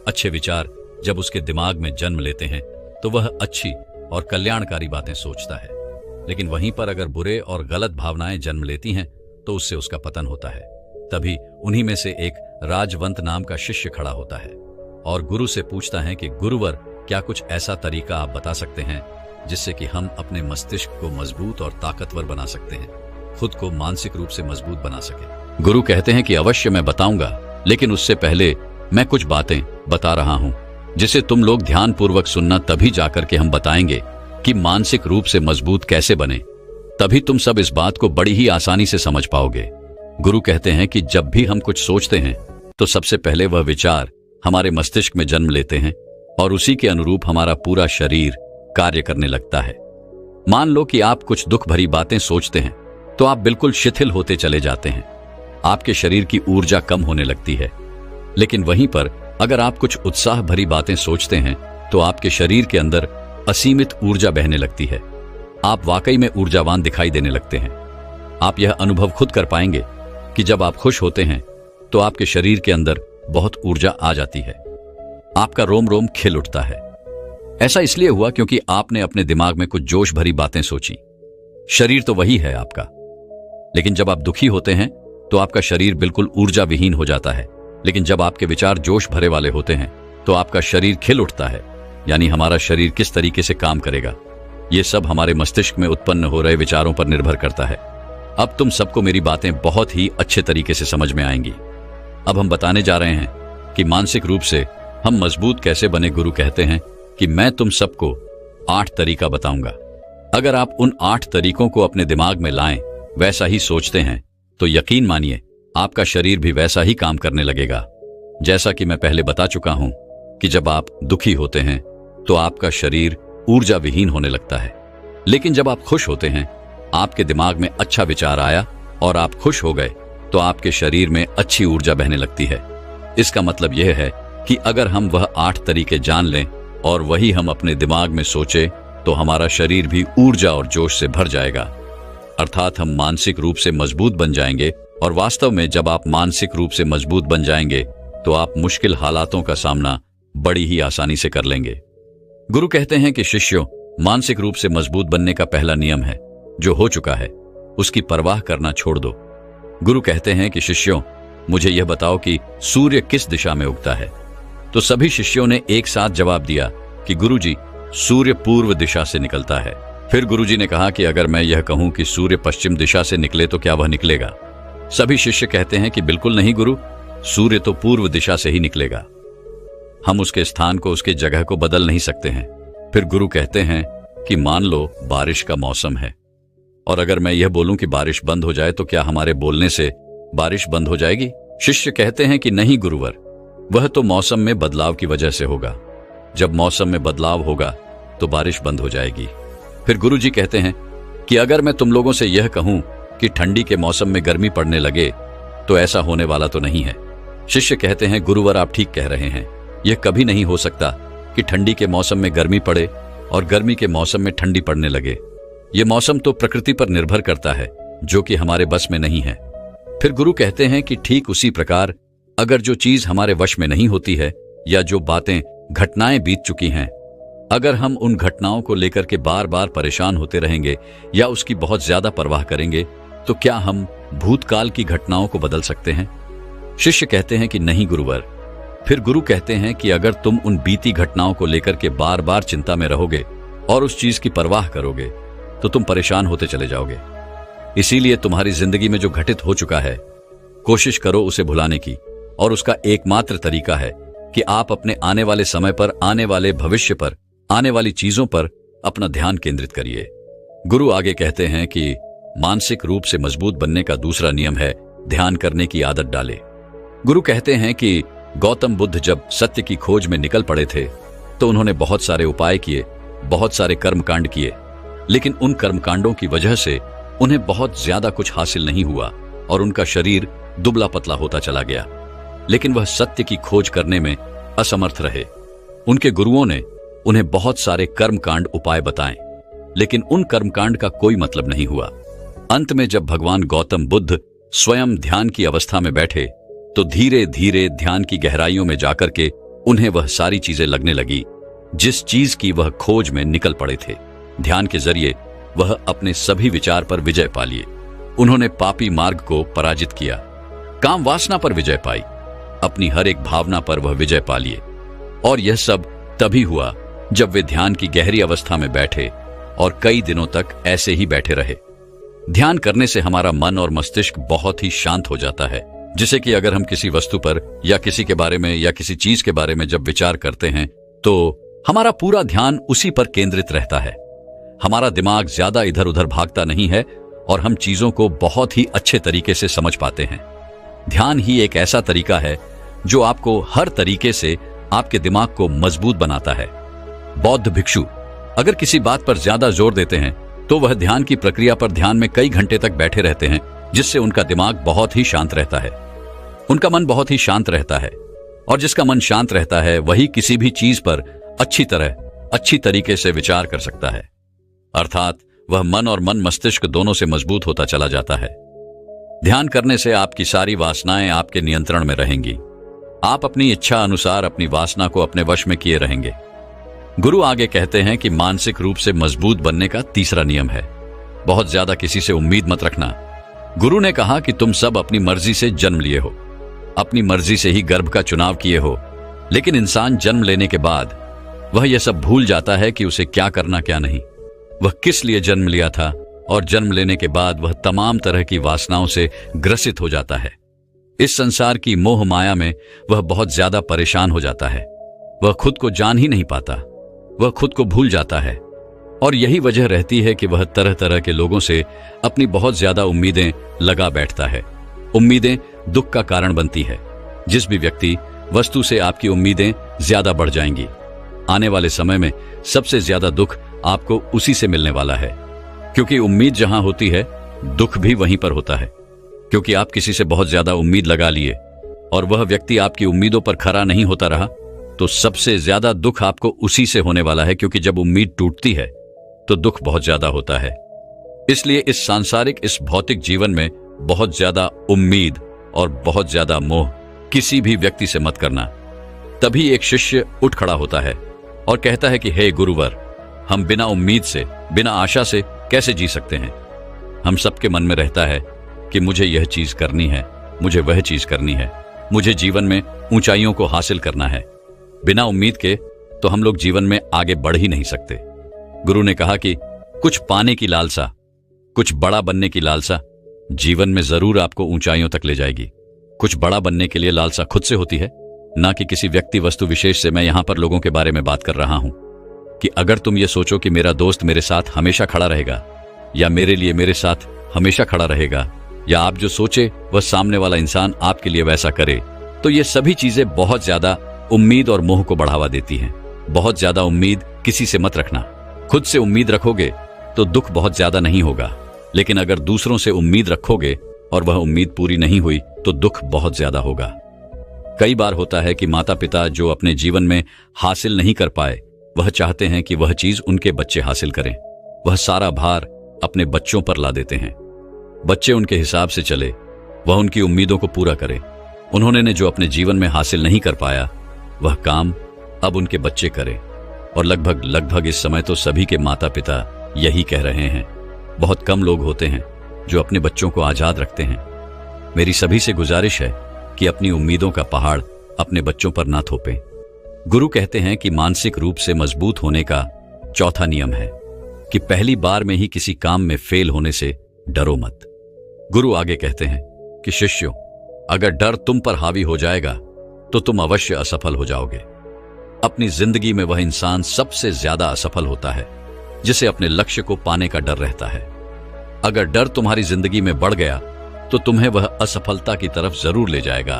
A: अच्छे विचार जब उसके दिमाग में जन्म लेते हैं तो वह अच्छी और कल्याणकारी बातें सोचता है, लेकिन वहीं पर अगर बुरे और गलत भावनाएं जन्म लेती हैं तो उससे उसका पतन होता है। तभी उन्हीं में से एक राजवंत नाम का शिष्य खड़ा होता है और गुरु से पूछता है कि गुरुवर, क्या कुछ ऐसा तरीका आप बता सकते हैं जिससे कि हम अपने मस्तिष्क को मजबूत और ताकतवर बना सकते हैं, खुद को मानसिक रूप से मजबूत बना सके। गुरु कहते हैं कि अवश्य मैं बताऊंगा, लेकिन उससे पहले मैं कुछ बातें बता रहा हूं जिसे तुम लोग ध्यानपूर्वक सुनना, तभी जाकर के हम बताएंगे कि मानसिक रूप से मजबूत कैसे बने। तभी तुम सब इस बात को बड़ी ही आसानी से समझ पाओगे। गुरु कहते हैं कि जब भी हम कुछ सोचते हैं तो सबसे पहले वह विचार हमारे मस्तिष्क में जन्म लेते हैं और उसी के अनुरूप हमारा पूरा शरीर कार्य करने लगता है। मान लो कि आप कुछ दुख भरी बातें सोचते हैं तो आप बिल्कुल शिथिल होते चले जाते हैं, आपके शरीर की ऊर्जा कम होने लगती है। लेकिन वहीं पर अगर आप कुछ उत्साह भरी बातें सोचते हैं तो आपके शरीर के अंदर असीमित ऊर्जा बहने लगती है, आप वाकई में ऊर्जावान दिखाई देने लगते हैं। आप यह अनुभव खुद कर पाएंगे कि जब आप खुश होते हैं तो आपके शरीर के अंदर बहुत ऊर्जा आ जाती है, आपका रोम रोम खिल उठता है। ऐसा इसलिए हुआ क्योंकि आपने अपने दिमाग में कुछ जोश भरी बातें सोची। शरीर तो वही है आपका, लेकिन जब आप दुखी होते हैं तो आपका शरीर बिल्कुल ऊर्जा विहीन हो जाता है। लेकिन जब आपके विचार जोश भरे वाले होते हैं तो आपका शरीर खिल उठता है। यानी हमारा शरीर किस तरीके से काम करेगा, यह सब हमारे मस्तिष्क में उत्पन्न हो रहे विचारों पर निर्भर करता है। अब तुम सबको मेरी बातें बहुत ही अच्छे तरीके से समझ में आएंगी। अब हम बताने जा रहे हैं कि मानसिक रूप से हम मजबूत कैसे बने। गुरु कहते हैं कि मैं तुम सबको 8 तरीका बताऊंगा। अगर आप उन 8 तरीकों को अपने दिमाग में लाएं, वैसा ही सोचते हैं, तो यकीन मानिए आपका शरीर भी वैसा ही काम करने लगेगा। जैसा कि मैं पहले बता चुका हूं कि जब आप दुखी होते हैं तो आपका शरीर ऊर्जा विहीन होने लगता है, लेकिन जब आप खुश होते हैं, आपके दिमाग में अच्छा विचार आया और आप खुश हो गए तो आपके शरीर में अच्छी ऊर्जा बहने लगती है। इसका मतलब यह है कि अगर हम वह 8 तरीके जान लें और वही हम अपने दिमाग में सोचे तो हमारा शरीर भी ऊर्जा और जोश से भर जाएगा, अर्थात हम मानसिक रूप से मजबूत बन जाएंगे। और वास्तव में जब आप मानसिक रूप से मजबूत बन जाएंगे तो आप मुश्किल हालातों का सामना बड़ी ही आसानी से कर लेंगे। गुरु कहते हैं कि शिष्यों, मानसिक रूप से मजबूत बनने का पहला नियम है, जो हो चुका है उसकी परवाह करना छोड़ दो। गुरु कहते हैं कि शिष्यों, मुझे यह बताओ कि सूर्य किस दिशा में उगता है। तो सभी शिष्यों ने एक साथ जवाब दिया कि गुरुजी, सूर्य पूर्व दिशा से निकलता है। फिर गुरुजी ने कहा कि अगर मैं यह कहूं कि सूर्य पश्चिम दिशा से निकले तो क्या वह निकलेगा? सभी शिष्य कहते हैं कि बिल्कुल नहीं गुरु, सूर्य तो पूर्व दिशा से ही निकलेगा, हम उसके स्थान को, उसके जगह को बदल नहीं सकते हैं। फिर गुरु कहते हैं कि मान लो बारिश का मौसम है और अगर मैं यह बोलूं कि बारिश बंद हो जाए तो क्या हमारे बोलने से बारिश बंद हो जाएगी? शिष्य कहते हैं कि नहीं गुरुवर, वह तो मौसम में बदलाव की वजह से होगा। जब मौसम में बदलाव होगा तो बारिश बंद हो जाएगी। फिर गुरुजी कहते हैं कि अगर मैं तुम लोगों से यह कहूं कि ठंडी के मौसम में गर्मी पड़ने लगे, तो ऐसा होने वाला तो नहीं है। शिष्य कहते हैं, गुरुवर आप ठीक कह रहे हैं, यह कभी नहीं हो सकता कि ठंडी के मौसम में गर्मी पड़े और गर्मी के मौसम में ठंडी पड़ने लगे। यह मौसम तो प्रकृति पर निर्भर करता है, जो कि हमारे बस में नहीं है। फिर गुरु कहते हैं कि ठीक उसी प्रकार अगर जो चीज हमारे वश में नहीं होती है या जो बातें घटनाएं बीत चुकी हैं, अगर हम उन घटनाओं को लेकर के बार बार परेशान होते रहेंगे या उसकी बहुत ज्यादा परवाह करेंगे, तो क्या हम भूतकाल की घटनाओं को बदल सकते हैं? शिष्य कहते हैं कि नहीं गुरुवर। फिर गुरु कहते हैं कि अगर तुम उन बीती घटनाओं को लेकर के बार बार चिंता में रहोगे और उस चीज की परवाह करोगे, तो तुम परेशान होते चले जाओगे। इसीलिए तुम्हारी जिंदगी में जो घटित हो चुका है, कोशिश करो उसे भुलाने की, और उसका एकमात्र तरीका है कि आप अपने आने वाले समय पर, आने वाले भविष्य पर, आने वाली चीजों पर अपना ध्यान केंद्रित करिए। गुरु आगे कहते हैं कि मानसिक रूप से मजबूत बनने का दूसरा नियम है ध्यान करने की आदत डाले। गुरु कहते हैं कि गौतम बुद्ध जब सत्य की खोज में निकल पड़े थे, तो उन्होंने बहुत सारे उपाय किए, बहुत सारे कर्मकांड किए, लेकिन उन कर्मकांडों की वजह से उन्हें बहुत ज्यादा कुछ हासिल नहीं हुआ और उनका शरीर दुबला पतला होता चला गया। लेकिन वह सत्य की खोज करने में असमर्थ रहे। उनके गुरुओं ने उन्हें बहुत सारे कर्मकांड उपाय बताए, लेकिन उन कर्मकांड का कोई मतलब नहीं हुआ। अंत में जब भगवान गौतम बुद्ध स्वयं ध्यान की अवस्था में बैठे, तो धीरे धीरे ध्यान की गहराइयों में जाकर के उन्हें वह सारी चीजें लगने लगी जिस चीज की वह खोज में निकल पड़े थे। ध्यान के जरिए वह अपने सभी विचार पर विजय पा लिए। उन्होंने पापी मार्ग को पराजित किया, काम वासना पर विजय पाई, अपनी हर एक भावना पर वह विजय पा लिए। और यह सब तभी हुआ जब वे ध्यान की गहरी अवस्था में बैठे और कई दिनों तक ऐसे ही बैठे रहे। ध्यान करने से हमारा मन और मस्तिष्क बहुत ही शांत हो जाता है, जिसे कि अगर हम किसी वस्तु पर या किसी के बारे में या किसी चीज के बारे में जब विचार करते हैं, तो हमारा पूरा ध्यान उसी पर केंद्रित रहता है। हमारा दिमाग ज्यादा इधर उधर भागता नहीं है और हम चीजों को बहुत ही अच्छे तरीके से समझ पाते हैं। ध्यान ही एक ऐसा तरीका है जो आपको हर तरीके से आपके दिमाग को मजबूत बनाता है। बौद्ध भिक्षु अगर किसी बात पर ज्यादा जोर देते हैं, तो वह ध्यान की प्रक्रिया पर ध्यान में कई घंटे तक बैठे रहते हैं, जिससे उनका दिमाग बहुत ही शांत रहता है, उनका मन बहुत ही शांत रहता है। और जिसका मन शांत रहता है वही किसी भी चीज पर अच्छी तरीके से विचार कर सकता है, अर्थात वह मन और मन मस्तिष्क दोनों से मजबूत होता चला जाता है। ध्यान करने से आपकी सारी वासनाएं आपके नियंत्रण में रहेंगी। आप अपनी इच्छा अनुसार अपनी वासना को अपने वश में किए रहेंगे। गुरु आगे कहते हैं कि मानसिक रूप से मजबूत बनने का तीसरा नियम है बहुत ज्यादा किसी से उम्मीद मत रखना। गुरु ने कहा कि तुम सब अपनी मर्जी से जन्म लिए हो, अपनी मर्जी से ही गर्भ का चुनाव किए हो, लेकिन इंसान जन्म लेने के बाद वह यह सब भूल जाता है कि उसे क्या करना क्या नहीं, वह किस लिए जन्म लिया था, और जन्म लेने के बाद वह तमाम तरह की वासनाओं से ग्रसित हो जाता है। इस संसार की मोह माया में वह बहुत ज्यादा परेशान हो जाता है। वह खुद को जान ही नहीं पाता, वह खुद को भूल जाता है। और यही वजह रहती है कि वह तरह तरह के लोगों से अपनी बहुत ज्यादा उम्मीदें लगा बैठता है। उम्मीदें दुख का कारण बनती है। जिस भी व्यक्ति वस्तु से आपकी उम्मीदें ज्यादा बढ़ जाएंगी, आने वाले समय में सबसे ज्यादा दुख आपको उसी से मिलने वाला है, क्योंकि उम्मीद जहां होती है दुख भी वहीं पर होता है। क्योंकि आप किसी से बहुत ज्यादा उम्मीद लगा लिए और वह व्यक्ति आपकी उम्मीदों पर खरा नहीं होता रहा, तो सबसे ज्यादा दुख आपको उसी से होने वाला है, क्योंकि जब उम्मीद टूटती है तो दुख बहुत ज्यादा होता है। इसलिए इस सांसारिक, इस भौतिक जीवन में बहुत ज्यादा उम्मीद और बहुत ज्यादा मोह किसी भी व्यक्ति से मत करना। तभी एक शिष्य उठ खड़ा होता है और कहता है कि हे गुरुवर, हम बिना उम्मीद से, बिना आशा से कैसे जी सकते हैं? हम सबके मन में रहता है कि मुझे यह चीज करनी है, मुझे वह चीज करनी है, मुझे जीवन में ऊंचाइयों को हासिल करना है। बिना उम्मीद के तो हम लोग जीवन में आगे बढ़ ही नहीं सकते। गुरु ने कहा कि कुछ पाने की लालसा, कुछ बड़ा बनने की लालसा जीवन में जरूर आपको ऊंचाइयों तक ले जाएगी। कुछ बड़ा बनने के लिए लालसा खुद से होती है, ना कि किसी व्यक्ति वस्तु विशेष से। मैं यहां पर लोगों के बारे में बात कर रहा हूं कि अगर तुम ये सोचो कि मेरा दोस्त मेरे साथ हमेशा खड़ा रहेगा, या मेरे लिए मेरे साथ हमेशा खड़ा रहेगा, या आप जो सोचे वह सामने वाला इंसान आपके लिए वैसा करे, तो ये सभी चीजें बहुत ज्यादा उम्मीद और मोह को बढ़ावा देती हैं। बहुत ज्यादा उम्मीद किसी से मत रखना। खुद से उम्मीद रखोगे तो दुख बहुत ज्यादा नहीं होगा, लेकिन अगर दूसरों से उम्मीद रखोगे और वह उम्मीद पूरी नहीं हुई तो दुख बहुत ज्यादा होगा। कई बार होता है कि माता पिता जो अपने जीवन में हासिल नहीं कर पाए, वह चाहते हैं कि वह चीज उनके बच्चे हासिल करें। वह सारा भार अपने बच्चों पर ला देते हैं। बच्चे उनके हिसाब से चले, वह उनकी उम्मीदों को पूरा करे। उन्होंने जो अपने जीवन में हासिल नहीं कर पाया, वह काम अब उनके बच्चे करें। और लगभग इस समय तो सभी के माता पिता यही कह रहे हैं। बहुत कम लोग होते हैं जो अपने बच्चों को आजाद रखते हैं। मेरी सभी से गुजारिश है कि अपनी उम्मीदों का पहाड़ अपने बच्चों पर ना थोपें। गुरु कहते हैं कि मानसिक रूप से मजबूत होने का चौथा नियम है कि पहली बार में ही किसी काम में फेल होने से डरो मत। गुरु आगे कहते हैं कि शिष्यों, अगर डर तुम पर हावी हो जाएगा तो तुम अवश्य असफल हो जाओगे। अपनी जिंदगी में वह इंसान सबसे ज्यादा असफल होता है जिसे अपने लक्ष्य को पाने का डर रहता है। अगर डर तुम्हारी जिंदगी में बढ़ गया तो तुम्हें वह असफलता की तरफ जरूर ले जाएगा,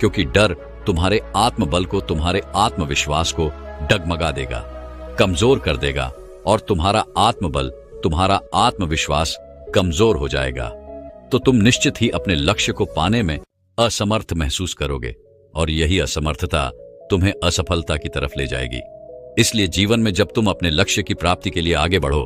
A: क्योंकि डर तुम्हारे आत्मबल को, तुम्हारे आत्मविश्वास को डगमगा देगा, कमजोर कर देगा और तुम्हारा आत्मबल, तुम्हारा आत्मविश्वास कमजोर हो जाएगा तो तुम निश्चित ही अपने लक्ष्य को पाने में असमर्थ महसूस करोगे और यही असमर्थता तुम्हें असफलता की तरफ ले जाएगी। इसलिए जीवन में जब तुम अपने लक्ष्य की प्राप्ति के लिए आगे बढ़ो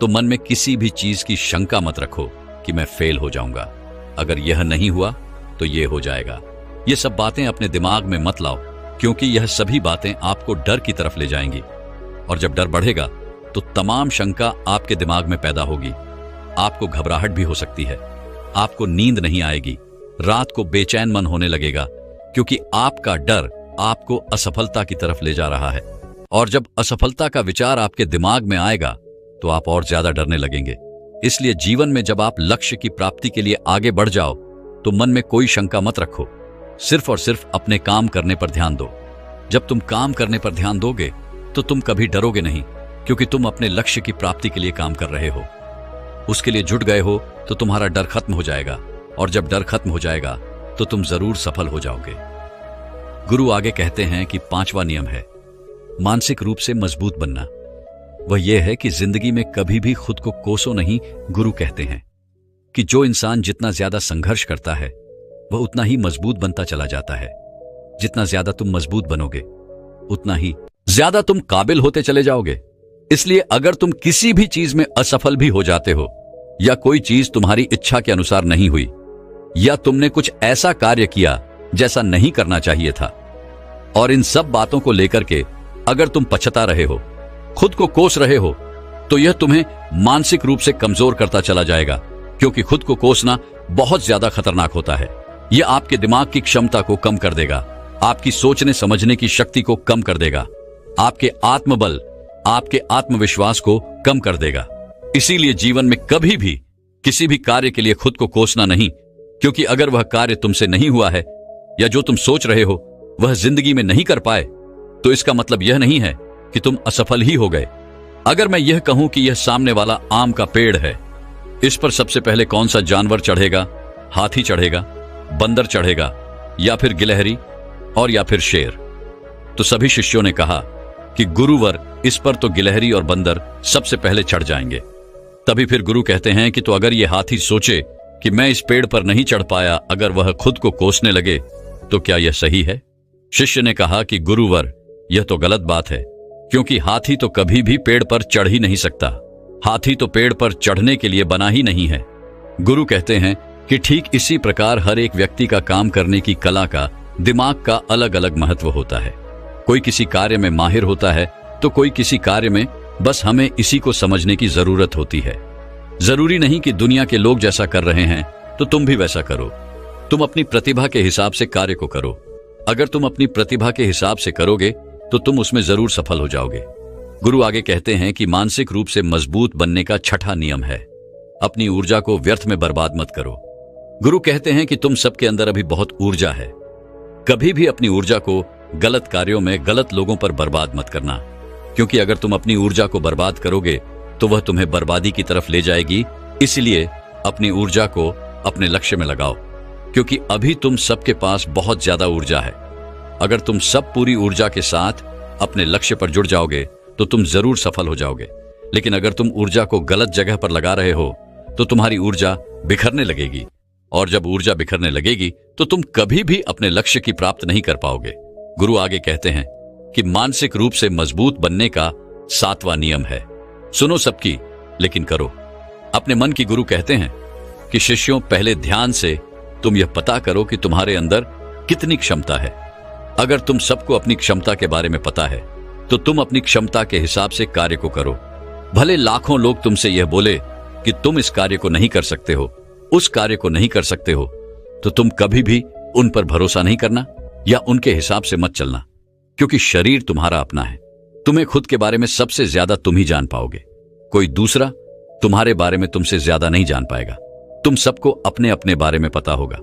A: तो मन में किसी भी चीज की शंका मत रखो कि मैं फेल हो जाऊंगा। अगर यह नहीं हुआ तो यह हो जाएगा। ये सब बातें अपने दिमाग में मत लाओ, क्योंकि यह सभी बातें आपको डर की तरफ ले जाएंगी। और जब डर बढ़ेगा तो तमाम शंका आपके दिमाग में पैदा होगी। आपको घबराहट भी हो सकती है, आपको नींद नहीं आएगी, रात को बेचैन मन होने लगेगा, क्योंकि आपका डर आपको असफलता की तरफ ले जा रहा है। और जब असफलता का विचार आपके दिमाग में आएगा तो आप और ज्यादा डरने लगेंगे। इसलिए जीवन में जब आप लक्ष्य की प्राप्ति के लिए आगे बढ़ जाओ तो मन में कोई शंका मत रखो, सिर्फ और सिर्फ अपने काम करने पर ध्यान दो। जब तुम काम करने पर ध्यान दोगे तो तुम कभी डरोगे नहीं, क्योंकि तुम अपने लक्ष्य की प्राप्ति के लिए काम कर रहे हो, उसके लिए जुट गए हो, तो तुम्हारा डर खत्म हो जाएगा। और जब डर खत्म हो जाएगा तो तुम जरूर सफल हो जाओगे। गुरु आगे कहते हैं कि पांचवा नियम है मानसिक रूप से मजबूत बनना। वह यह है कि जिंदगी में कभी भी खुद को कोसो नहीं। गुरु कहते हैं कि जो इंसान जितना ज्यादा संघर्ष करता है वह उतना ही मजबूत बनता चला जाता है। जितना ज्यादा तुम मजबूत बनोगे उतना ही ज्यादा तुम काबिल होते चले जाओगे। इसलिए अगर तुम किसी भी चीज में असफल भी हो जाते हो, या कोई चीज तुम्हारी इच्छा के अनुसार नहीं हुई, या तुमने कुछ ऐसा कार्य किया जैसा नहीं करना चाहिए था, और इन सब बातों को लेकर के अगर तुम पछता रहे हो, खुद को कोस रहे हो, तो यह तुम्हें मानसिक रूप से कमजोर करता चला जाएगा। क्योंकि खुद को कोसना बहुत ज्यादा खतरनाक होता है। यह आपके दिमाग की क्षमता को कम कर देगा, आपकी सोचने समझने की शक्ति को कम कर देगा, आपके आत्मबल, आपके आत्मविश्वास को कम कर देगा। इसीलिए जीवन में कभी भी किसी भी कार्य के लिए खुद को कोसना नहीं, क्योंकि अगर वह कार्य तुमसे नहीं हुआ है या जो तुम सोच रहे हो वह जिंदगी में नहीं कर पाए, तो इसका मतलब यह नहीं है कि तुम असफल ही हो गए। अगर मैं यह कहूं कि यह सामने वाला आम का पेड़ है, इस पर सबसे पहले कौन सा जानवर चढ़ेगा? हाथी चढ़ेगा, बंदर चढ़ेगा, या फिर गिलहरी, और या फिर शेर? तो सभी शिष्यों ने कहा कि गुरुवर, इस पर तो गिलहरी और बंदर सबसे पहले चढ़ जाएंगे। तभी फिर गुरु कहते हैं कि तो अगर यह हाथी सोचे कि मैं इस पेड़ पर नहीं चढ़ पाया, अगर वह खुद को कोसने लगे, तो क्या यह सही है? शिष्य ने कहा कि गुरुवर, यह तो गलत बात है, क्योंकि हाथी तो कभी भी पेड़ पर चढ़ ही नहीं सकता। हाथी तो पेड़ पर चढ़ने के लिए बना ही नहीं है। गुरु कहते हैं कि ठीक इसी प्रकार हर एक व्यक्ति का काम करने की कला का, दिमाग का अलग अलग महत्व होता है। कोई किसी कार्य में माहिर होता है तो कोई किसी कार्य में, बस हमें इसी को समझने की जरूरत होती है। जरूरी नहीं कि दुनिया के लोग जैसा कर रहे हैं तो तुम भी वैसा करो। तुम अपनी प्रतिभा के हिसाब से कार्य को करो। अगर तुम अपनी प्रतिभा के हिसाब से करोगे तो तुम उसमें जरूर सफल हो जाओगे। गुरु आगे कहते हैं कि मानसिक रूप से मजबूत बनने का छठा नियम है अपनी ऊर्जा को व्यर्थ में बर्बाद मत करो। गुरु कहते हैं कि तुम सबके अंदर अभी बहुत ऊर्जा है। कभी भी अपनी ऊर्जा को गलत कार्यों में, गलत लोगों पर बर्बाद मत करना, क्योंकि अगर तुम अपनी ऊर्जा को बर्बाद करोगे तो वह तुम्हें बर्बादी की तरफ ले जाएगी। इसलिए अपनी ऊर्जा को अपने लक्ष्य में लगाओ, क्योंकि अभी तुम सबके पास बहुत ज्यादा ऊर्जा है। अगर तुम सब पूरी ऊर्जा के साथ अपने लक्ष्य पर जुड़ जाओगे तो तुम जरूर सफल हो जाओगे। लेकिन अगर तुम ऊर्जा को गलत जगह पर लगा रहे हो तो तुम्हारी ऊर्जा बिखरने लगेगी, और जब ऊर्जा बिखरने लगेगी तो तुम कभी भी अपने लक्ष्य की प्राप्त नहीं कर पाओगे। गुरु आगे कहते हैं कि मानसिक रूप से मजबूत बनने का 7वां नियम है, सुनो सबकी लेकिन करो। अपने मन की गुरु कहते हैं कि शिष्यों, पहले ध्यान से तुम यह पता करो कि तुम्हारे अंदर कितनी क्षमता है। अगर तुम सबको अपनी क्षमता के बारे में पता है तो तुम अपनी क्षमता के हिसाब से कार्य को करो। भले लाखों लोग तुमसे यह बोले कि तुम इस कार्य को नहीं कर सकते हो, उस कार्य को नहीं कर सकते हो, तो तुम कभी भी उन पर भरोसा नहीं करना या उनके हिसाब से मत चलना, क्योंकि शरीर तुम्हारा अपना है। तुम्हें खुद के बारे में सबसे ज्यादा तुम ही जान पाओगे, कोई दूसरा तुम्हारे बारे में तुमसे ज्यादा नहीं जान पाएगा। तुम सबको अपने अपने बारे में पता होगा,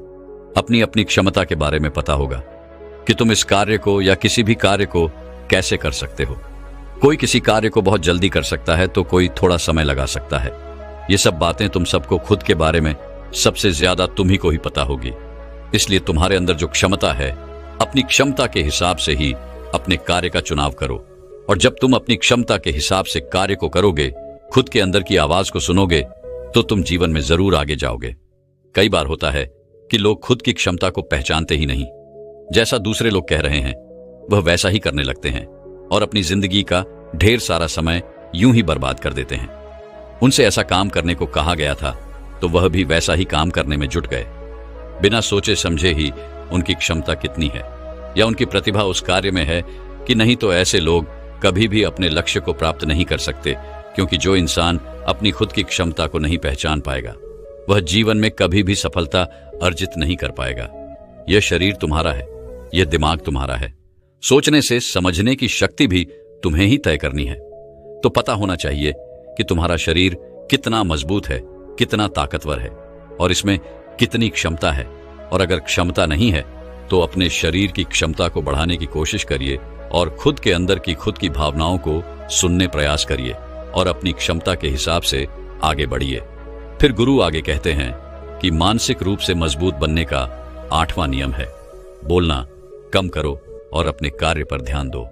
A: अपनी अपनी क्षमता के बारे में पता होगा कि तुम इस कार्य को या किसी भी कार्य को कैसे कर सकते हो। कोई किसी कार्य को बहुत जल्दी कर सकता है तो कोई थोड़ा समय लगा सकता है। ये सब बातें तुम सबको खुद के बारे में सबसे ज्यादा तुम ही को ही पता होगी। इसलिए तुम्हारे अंदर जो क्षमता है, अपनी क्षमता के हिसाब से ही अपने कार्य का चुनाव करो। और जब तुम अपनी क्षमता के हिसाब से कार्य को करोगे, खुद के अंदर की आवाज को सुनोगे, तो तुम जीवन में जरूर आगे जाओगे। कई बार होता है कि लोग खुद की क्षमता को पहचानते ही नहीं, जैसा दूसरे लोग कह रहे हैं वह वैसा ही करने लगते हैं और अपनी जिंदगी का ढेर सारा समय यूं ही बर्बाद कर देते हैं। उनसे ऐसा काम करने को कहा गया था तो वह भी वैसा ही काम करने में जुट गए, बिना सोचे समझे ही उनकी क्षमता कितनी है या उनकी प्रतिभा उस कार्य में है कि नहीं। तो ऐसे लोग कभी भी अपने लक्ष्य को प्राप्त नहीं कर सकते, क्योंकि जो इंसान अपनी खुद की क्षमता को नहीं पहचान पाएगा वह जीवन में कभी भी सफलता अर्जित नहीं कर पाएगा। यह शरीर तुम्हारा है, यह दिमाग तुम्हारा है। सोचने से समझने की शक्ति भी तुम्हें ही तय करनी है। तो पता होना चाहिए कि तुम्हारा शरीर कितना मजबूत है, कितना ताकतवर है और इसमें कितनी क्षमता है। और अगर क्षमता नहीं है तो अपने शरीर की क्षमता को बढ़ाने की कोशिश करिए और खुद के अंदर की खुद की भावनाओं को सुनने प्रयास करिए और अपनी क्षमता के हिसाब से आगे बढ़िए। फिर गुरु आगे कहते हैं कि मानसिक रूप से मजबूत बनने का 8वां नियम है, बोलना कम करो और अपने कार्य पर ध्यान दो।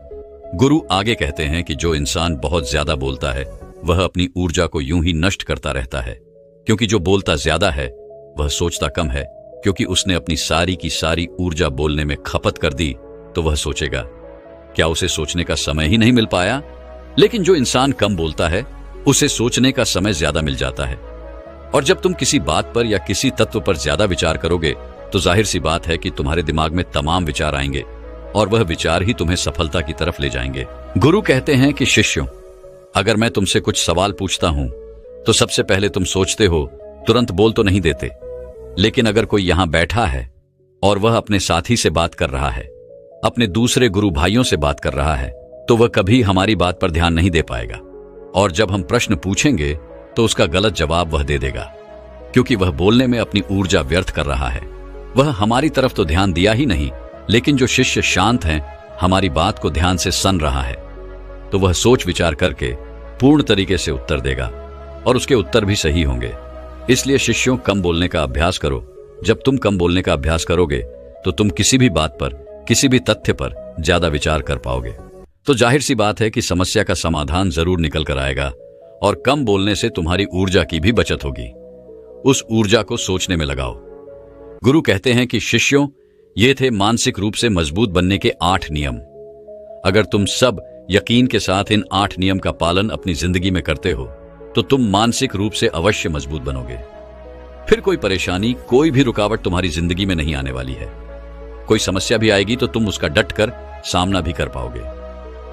A: गुरु आगे कहते हैं कि जो इंसान बहुत ज्यादा बोलता है वह अपनी ऊर्जा को यूं ही नष्ट करता रहता है, क्योंकि जो बोलता ज्यादा है वह सोचता कम है। क्योंकि उसने अपनी सारी की सारी ऊर्जा बोलने में खपत कर दी तो वह सोचेगा, क्या उसे सोचने का समय ही नहीं मिल पाया। लेकिन जो इंसान कम बोलता है उसे सोचने का समय ज्यादा मिल जाता है। और जब तुम किसी बात पर या किसी तत्व पर ज्यादा विचार करोगे तो जाहिर सी बात है कि तुम्हारे दिमाग में तमाम विचार आएंगे और वह विचार ही तुम्हें सफलता की तरफ ले जाएंगे। गुरु कहते हैं कि शिष्यों, अगर मैं तुमसे कुछ सवाल पूछता हूं तो सबसे पहले तुम सोचते हो, तुरंत बोल तो नहीं देते। लेकिन अगर कोई यहां बैठा है और वह अपने साथी से बात कर रहा है, अपने दूसरे गुरु भाइयों से बात कर रहा है, तो वह कभी हमारी बात पर ध्यान नहीं दे पाएगा। और जब हम प्रश्न पूछेंगे तो उसका गलत जवाब वह दे देगा, क्योंकि वह बोलने में अपनी ऊर्जा व्यर्थ कर रहा है। वह हमारी तरफ तो ध्यान दिया ही नहीं, लेकिन जो शिष्य शांत हैं, हमारी बात को ध्यान से सुन रहा है, तो वह सोच विचार करके पूर्ण तरीके से उत्तर देगा और उसके उत्तर भी सही होंगे। इसलिए शिष्यों, कम बोलने का अभ्यास करो। जब तुम कम बोलने का अभ्यास करोगे तो तुम किसी भी बात पर, किसी भी तथ्य पर ज्यादा विचार कर पाओगे। तो जाहिर सी बात है कि समस्या का समाधान जरूर निकल कर आएगा और कम बोलने से तुम्हारी ऊर्जा की भी बचत होगी। उस ऊर्जा को सोचने में लगाओ। गुरु कहते हैं कि शिष्यों, ये थे मानसिक रूप से मजबूत बनने के 8 नियम। अगर तुम सब यकीन के साथ इन 8 नियम का पालन अपनी जिंदगी में करते हो तो तुम मानसिक रूप से अवश्य मजबूत बनोगे। फिर कोई परेशानी, कोई भी रुकावट तुम्हारी जिंदगी में नहीं आने वाली है। कोई समस्या भी आएगी तो तुम उसका डट कर सामना भी कर पाओगे।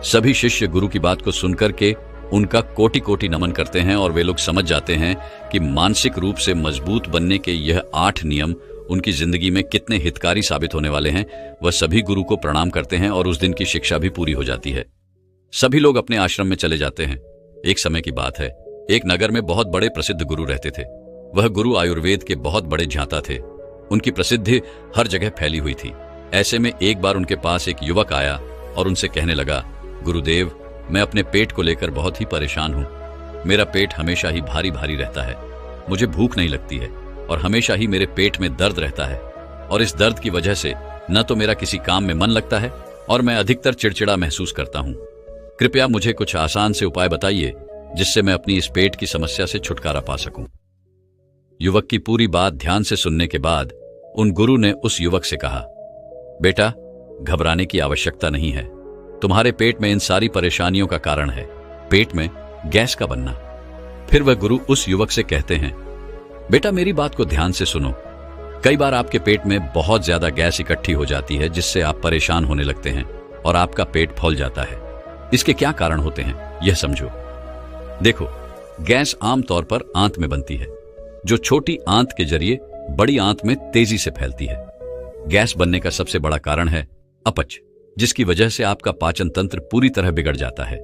A: सभी शिष्य गुरु की बात को सुनकर के उनका कोटि कोटि नमन करते हैं और वे लोग समझ जाते हैं कि मानसिक रूप से मजबूत बनने के यह 8 नियम उनकी जिंदगी में कितने हितकारी साबित होने वाले हैं। वह सभी गुरु को प्रणाम करते हैं और उस दिन की शिक्षा भी पूरी हो जाती है। सभी लोग अपने आश्रम में चले जाते हैं। एक समय की बात है, एक नगर में बहुत बड़े प्रसिद्ध गुरु रहते थे। वह गुरु आयुर्वेद के बहुत बड़े ज्ञाता थे। उनकी प्रसिद्धि हर जगह फैली हुई थी। ऐसे में एक बार उनके पास एक युवक आया और उनसे कहने लगा, गुरुदेव, मैं अपने पेट को लेकर बहुत ही परेशान हूँ। मेरा पेट हमेशा ही भारी भारी रहता है, मुझे भूख नहीं लगती है और हमेशा ही मेरे पेट में दर्द रहता है। और इस दर्द की वजह से न तो मेरा किसी काम में मन लगता है और मैं अधिकतर चिड़चिड़ा महसूस करता हूँ। कृपया मुझे कुछ आसान से उपाय बताइए जिससे मैं अपनी इस पेट की समस्या से छुटकारा पा सकूं। युवक की पूरी बात ध्यान से सुनने के बाद उन गुरु ने उस युवक से कहा, बेटा, घबराने की आवश्यकता नहीं है। तुम्हारे पेट में इन सारी परेशानियों का कारण है पेट में गैस का बनना। फिर वह गुरु उस युवक से कहते हैं, बेटा, मेरी बात को ध्यान से सुनो। कई बार आपके पेट में बहुत ज्यादा गैस इकट्ठी हो जाती है, जिससे आप परेशान होने लगते हैं और आपका पेट फूल जाता है। इसके क्या कारण होते हैं, यह समझो। देखो, गैस आमतौर पर आंत में बनती है, जो छोटी आंत के जरिए बड़ी आंत में तेजी से फैलती है। गैस बनने का सबसे बड़ा कारण है अपच, जिसकी वजह से आपका पाचन तंत्र पूरी तरह बिगड़ जाता है।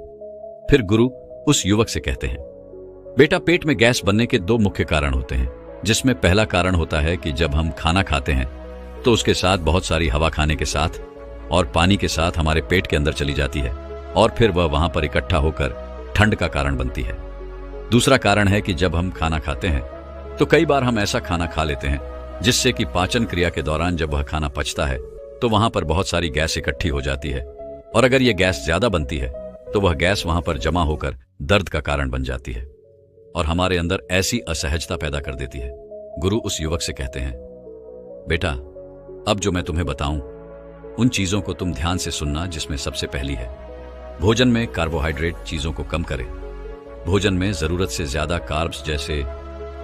A: फिर गुरु उस युवक से कहते हैं, बेटा, पेट में गैस बनने के दो मुख्य कारण होते हैं, जिसमें पहला कारण होता है कि जब हम खाना खाते हैं तो उसके साथ बहुत सारी हवा खाने के साथ और पानी के साथ हमारे पेट के अंदर चली जाती है और फिर वह वहां पर इकट्ठा होकर ठंड का कारण बनती है। दूसरा कारण है कि जब हम खाना खाते हैं तो कई बार हम ऐसा खाना खा लेते हैं जिससे कि पाचन क्रिया के दौरान जब वह खाना पचता है तो वहां पर बहुत सारी गैस इकट्ठी हो जाती है, और अगर यह गैस ज्यादा बनती है तो वह गैस वहां पर जमा होकर दर्द का कारण बन जाती है और हमारे अंदर ऐसी असहजता पैदा कर देती है। गुरु उस युवक से कहते हैं, बेटा, अब जो मैं तुम्हें बताऊं उन चीजों को तुम ध्यान से सुनना, जिसमें सबसे पहली है, भोजन में कार्बोहाइड्रेट चीजों को कम करें। भोजन में जरूरत से ज्यादा कार्ब्स जैसे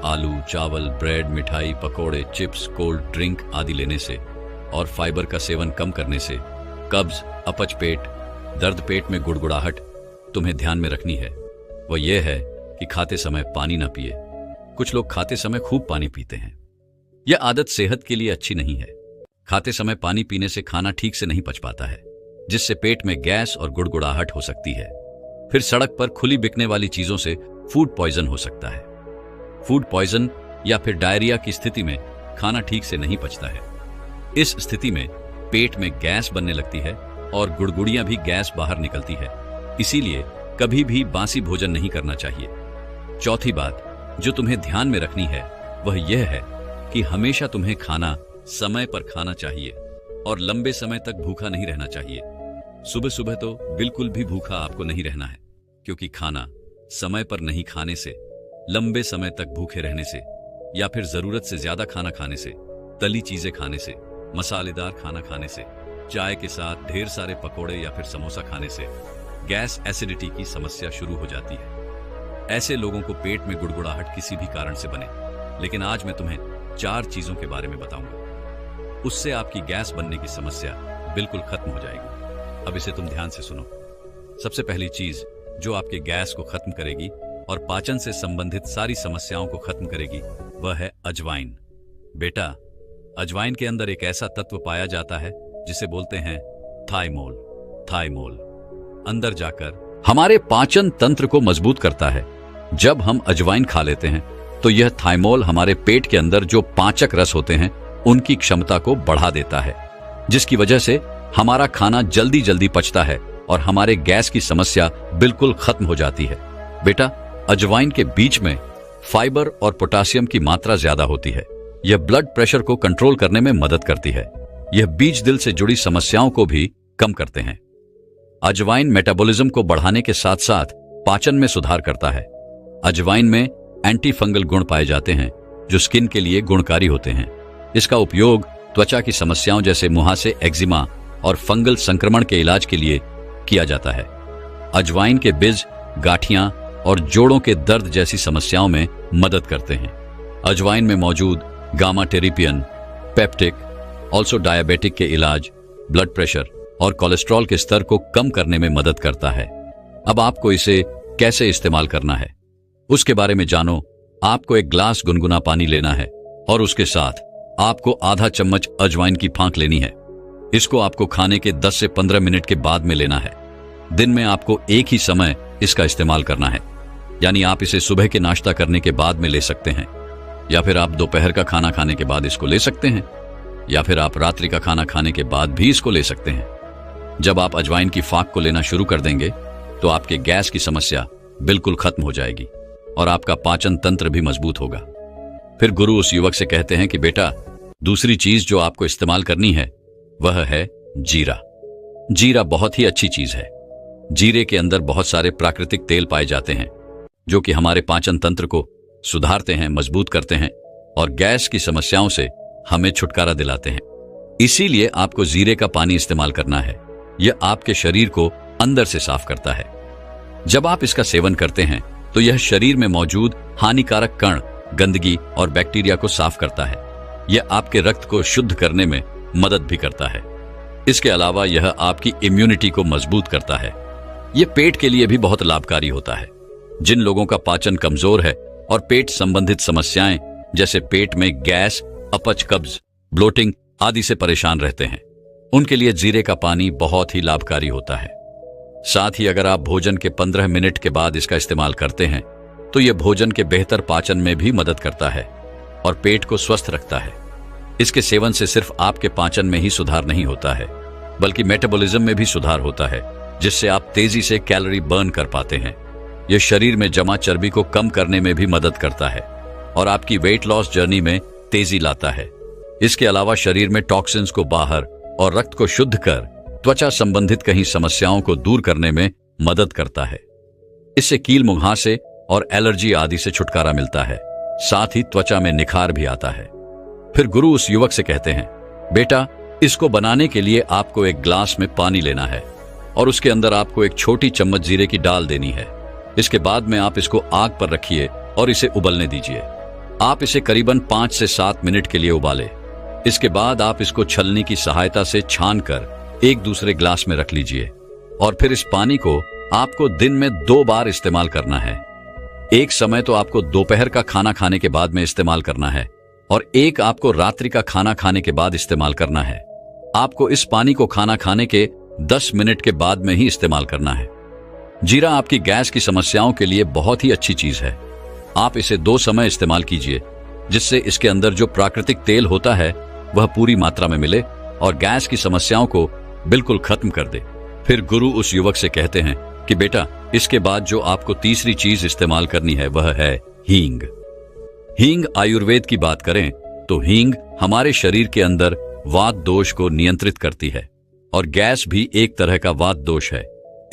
A: आलू, चावल, ब्रेड, मिठाई, पकोड़े, चिप्स, कोल्ड ड्रिंक आदि लेने से और फाइबर का सेवन कम करने से कब्ज, अपच पेट, दर्द, पेट में गुड़गुड़ाहट तुम्हें ध्यान में रखनी है वह यह है कि खाते समय पानी ना पिए। कुछ लोग खाते समय खूब पानी पीते हैं। यह आदत सेहत के लिए अच्छी नहीं है। खाते समय पानी पीने से खाना ठीक से नहीं पच पाता है, जिससे पेट में गैस और गुड़गुड़ाहट हो सकती है। फिर सड़क पर खुली बिकने वाली चीजों से फूड पॉइजन हो सकता है। फूड पॉइजन या फिर डायरिया की स्थिति में खाना ठीक से नहीं पचता है। इस स्थिति में पेट में गैस बनने लगती है और गुड़गुड़ियां भी गैस बाहर निकलती है। इसीलिए कभी भी बासी भोजन नहीं करना चाहिए। चौथी बात जो तुम्हें ध्यान में रखनी है वह यह है कि हमेशा तुम्हें खाना समय पर खाना चाहिए और लंबे समय तक भूखा नहीं रहना चाहिए। सुबह सुबह तो बिल्कुल भी भूखा आपको नहीं रहना है, क्योंकि खाना समय पर नहीं खाने से, लंबे समय तक भूखे रहने से या फिर जरूरत से ज्यादा खाना खाने से, तली चीजें खाने से, मसालेदार खाना खाने से, चाय के साथ ढेर सारे पकोड़े या फिर समोसा खाने से गैस एसिडिटी की समस्या शुरू हो जाती है। ऐसे लोगों को पेट में गुड़गुड़ाहट किसी भी कारण से बने, लेकिन आज मैं तुम्हें 4 चीजों के बारे में बताऊंगा। उससे आपकी गैस बनने की समस्या बिल्कुल खत्म हो जाएगी। अब इसे तुम ध्यान से सुनो। सबसे पहली चीज जो आपके गैस को खत्म करेगी और पाचन से संबंधित सारी समस्याओं को खत्म करेगी वह है अजवाइन। बेटा, अजवाइन के अंदर एक ऐसा तत्व पाया जाता है जिसे बोलते हैं थाइमोल। थाइमोल अंदर जाकर हमारे पाचन तंत्र को मजबूत करता है। जब हम अजवाइन खा लेते हैं तो यह थाइमोल हमारे पेट के अंदर जो पाचक रस होते हैं उनकी क्षमता को बढ़ा देता है, जिसकी वजह से हमारा खाना जल्दी जल्दी पचता है और हमारे गैस की समस्या बिल्कुल खत्म हो जाती है। बेटा, अजवाइन के बीज में फाइबर और पोटासियम की मात्रा ज्यादा होती है। यह ब्लड प्रेशर को कंट्रोल करने में मदद करती है। यह बीज दिल से जुड़ी समस्याओं को भी कम करते हैं। अजवाइन मेटाबॉलिज्म को बढ़ाने के साथ साथ पाचन में सुधार करता है। अजवाइन में एंटी फंगल गुण पाए जाते हैं जो स्किन के लिए गुणकारी होते हैं। इसका उपयोग त्वचा की समस्याओं जैसे मुहासे, एक्जिमा और फंगल संक्रमण के इलाज के लिए किया जाता है। अजवाइन के बीज गांठियां और जोड़ों के दर्द जैसी समस्याओं में मदद करते हैं। अजवाइन में मौजूद गामा टेरिपियन, पेप्टिक, ऑल्सो डायबिटिक के इलाज, ब्लड प्रेशर और कोलेस्ट्रॉल के स्तर को कम करने में मदद करता है। अब आपको इसे कैसे इस्तेमाल करना है उसके बारे में जानो। आपको एक ग्लास गुनगुना पानी लेना है और उसके साथ आपको आधा चम्मच अजवाइन की फांक लेनी है। इसको आपको खाने के 10 से 15 मिनट के बाद में लेना है। दिन में आपको एक ही समय इसका इस्तेमाल करना है, यानी आप इसे सुबह के नाश्ता करने के बाद में ले सकते हैं, या फिर आप दोपहर का खाना खाने के बाद इसको ले सकते हैं, या फिर आप रात्रि का खाना खाने के बाद भी इसको ले सकते हैं। जब आप अजवाइन की फांक को लेना शुरू कर देंगे तो आपके गैस की समस्या बिल्कुल खत्म हो जाएगी और आपका पाचन तंत्र भी मजबूत होगा। फिर गुरु उस युवक से कहते हैं कि बेटा, दूसरी चीज जो आपको इस्तेमाल करनी है वह है जीरा। जीरा बहुत ही अच्छी चीज है। जीरे के अंदर बहुत सारे प्राकृतिक तेल पाए जाते हैं जो कि हमारे पाचन तंत्र को सुधारते हैं, मजबूत करते हैं और गैस की समस्याओं से हमें छुटकारा दिलाते हैं। इसीलिए आपको जीरे का पानी इस्तेमाल करना है। यह आपके शरीर को अंदर से साफ करता है। जब आप इसका सेवन करते हैं तो यह शरीर में मौजूद हानिकारक कण, गंदगी और बैक्टीरिया को साफ करता है। यह आपके रक्त को शुद्ध करने में मदद भी करता है। इसके अलावा यह आपकी इम्यूनिटी को मजबूत करता है। यह पेट के लिए भी बहुत लाभकारी होता है। जिन लोगों का पाचन कमजोर है और पेट संबंधित समस्याएं जैसे पेट में गैस, अपच, कब्ज, ब्लोटिंग आदि से परेशान रहते हैं, उनके लिए जीरे का पानी बहुत ही लाभकारी होता है। साथ ही अगर आप भोजन के 15 मिनट के बाद इसका इस्तेमाल करते हैं तो यह भोजन के बेहतर पाचन में भी मदद करता है और पेट को स्वस्थ रखता है। इसके सेवन से सिर्फ आपके पाचन में ही सुधार नहीं होता है, बल्कि मेटाबॉलिज्म में भी सुधार होता है, जिससे आप तेजी से कैलोरी बर्न कर पाते हैं। यह शरीर में जमा चर्बी को कम करने में भी मदद करता है और आपकी वेट लॉस जर्नी में तेजी लाता है। इसके अलावा शरीर में टॉक्सिन्स को बाहर और रक्त को शुद्ध कर त्वचा संबंधित कई समस्याओं को दूर करने में मदद करता है। इससे कील मुहासे और एलर्जी आदि से छुटकारा मिलता है। साथ ही त्वचा में निखार भी आता है। फिर गुरु उस युवक से कहते हैं, बेटा, इसको बनाने के लिए आपको एक ग्लास में पानी लेना है और उसके अंदर आपको एक छोटी चम्मच जीरे की डाल देनी है। इसके बाद में आप इसको आग पर रखिए और इसे उबलने दीजिए। आप इसे करीबन 5 से 7 मिनट के लिए उबालें। इसके बाद आप इसको छलनी की सहायता से छानकर एक दूसरे ग्लास में रख लीजिए और फिर इस पानी को आपको दिन में 2 बार इस्तेमाल करना है। एक समय तो आपको दोपहर का खाना खाने के बाद में इस्तेमाल करना है और एक आपको रात्रि का खाना खाने के बाद इस्तेमाल करना है। आपको इस पानी को खाना खाने के 10 मिनट के बाद में ही इस्तेमाल करना है। जीरा आपकी गैस की समस्याओं के लिए बहुत ही अच्छी चीज है। आप इसे 2 समय इस्तेमाल कीजिए, जिससे इसके अंदर जो प्राकृतिक तेल होता है वह पूरी मात्रा में मिले और गैस की समस्याओं को बिल्कुल खत्म कर दे। फिर गुरु उस युवक से कहते हैं कि बेटा, इसके बाद जो आपको तीसरी चीज इस्तेमाल करनी है वह है हींग। हींग आयुर्वेद की बात करें तो हींग हमारे शरीर के अंदर वात दोष को नियंत्रित करती है और गैस भी एक तरह का वात दोष है।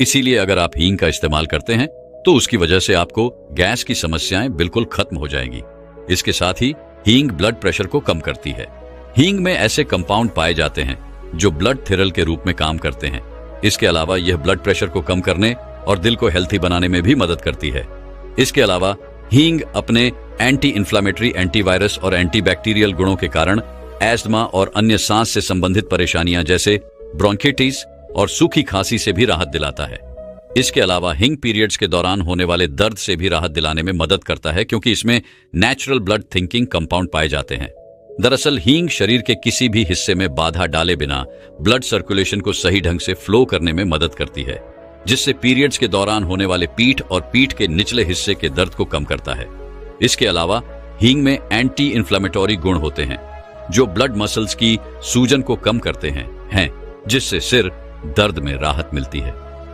A: इसीलिए अगर आप हींग का इस्तेमाल करते हैं तो उसकी वजह से आपको गैस की समस्याएं बिल्कुल खत्म हो जाएंगी। इसके साथ ही हींग ब्लड प्रेशर को कम करती है। हींग में ऐसे कंपाउंड पाए जाते हैं जो ब्लड थिरल के रूप में काम करते हैं। इसके अलावा यह ब्लड प्रेशर को कम करने और दिल को हेल्थी बनाने में भी मदद करती है। इसके अलावा हींग अपने एंटी इंफ्लेमेटरी, एंटीवायरस और एंटीबैक्टीरियल गुणों के कारण एस्थमा और अन्य सांस से संबंधित परेशानियां जैसे ब्रोंकिटिस और सूखी खांसी से भी राहत दिलाता है। इसके अलावा हींग पीरियड्स के दौरान होने वाले दर्द से भी राहत दिलाने में मदद करता है, क्योंकि इसमें नेचुरल ब्लड थिंकिंग कंपाउंड पाए जाते हैं। दरअसल हींग शरीर के किसी भी हिस्से में बाधा डाले बिना ब्लड सर्कुलेशन को सही ढंग से फ्लो करने में मदद करती है, जिससे पीरियड्स के दौरान होने वाले पीठ और पीठ के निचले हिस्से के दर्द को कम करता है। इसके अलावा हींग में एंटी इंफ्लेमेटरी गुण होते हैं जो ब्लड मसल्स की सूजन को कम करते हैं, जिससे सिर दर्द में राहत मिलती है।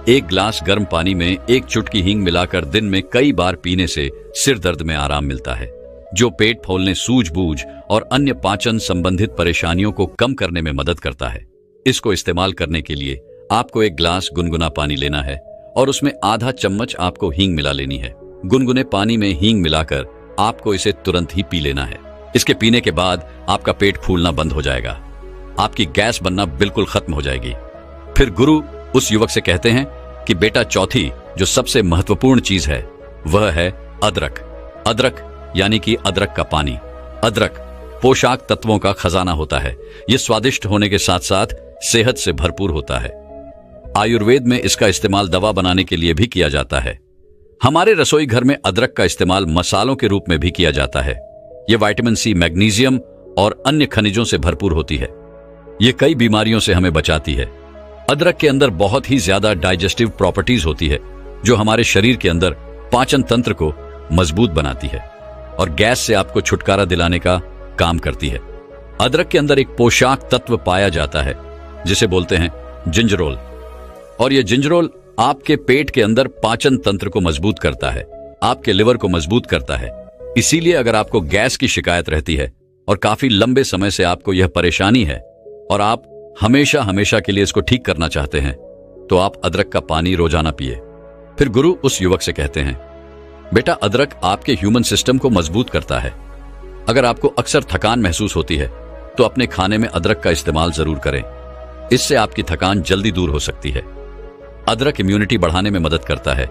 A: एक ग्लास गर्म पानी में एक चुटकी हींग मिलाकर दिन में कई बार पीने से सिर दर्द में आराम मिलता है, जो पेट फूलने, सूझबूझ और अन्य पाचन संबंधित परेशानियों को कम करने में मदद करता है। इसको इस्तेमाल करने के लिए आपको एक ग्लास गुनगुना पानी लेना है और उसमें आधा चम्मच आपको हींग मिला लेनी है। गुनगुने पानी में हींग मिलाकर आपको इसे तुरंत ही पी लेना है। इसके पीने के बाद आपका पेट फूलना बंद हो जाएगा, आपकी गैस बनना बिल्कुल खत्म हो जाएगी। फिर गुरु उस युवक से कहते हैं कि बेटा, चौथी जो सबसे महत्वपूर्ण चीज है वह है अदरक। अदरक यानी कि अदरक का पानी। अदरक पोषक तत्वों का खजाना होता है। यह स्वादिष्ट होने के साथ साथ सेहत से भरपूर होता है। आयुर्वेद में इसका इस्तेमाल दवा बनाने के लिए भी किया जाता है। हमारे रसोई घर में अदरक का इस्तेमाल मसालों के रूप में भी किया जाता है। यह विटामिन सी, मैग्नीशियम और अन्य खनिजों से भरपूर होती है। यह कई बीमारियों से हमें बचाती है। अदरक के अंदर बहुत ही ज्यादा डाइजेस्टिव प्रॉपर्टीज होती है जो हमारे शरीर के अंदर पाचन तंत्र को मजबूत बनाती है और गैस से आपको छुटकारा दिलाने का काम करती है। अदरक के अंदर एक पोषक तत्व पाया जाता है जिसे बोलते हैं जिंजरोल, और यह जिंजरोल आपके पेट के अंदर पाचन तंत्र को मजबूत करता है, आपके लिवर को मजबूत करता है। इसीलिए अगर आपको गैस की शिकायत रहती है और काफी लंबे समय से आपको यह परेशानी है और आप हमेशा हमेशा के लिए इसको ठीक करना चाहते हैं, तो आप अदरक का पानी रोजाना पिए। फिर गुरु उस युवक से कहते हैं, बेटा, अदरक आपके ह्यूमन सिस्टम को मजबूत करता है। अगर आपको अक्सर थकान महसूस होती है तो अपने खाने में अदरक का इस्तेमाल जरूर करें। इससे आपकी थकान जल्दी दूर हो सकती है। अदरक इम्यूनिटी बढ़ाने में मदद करता है।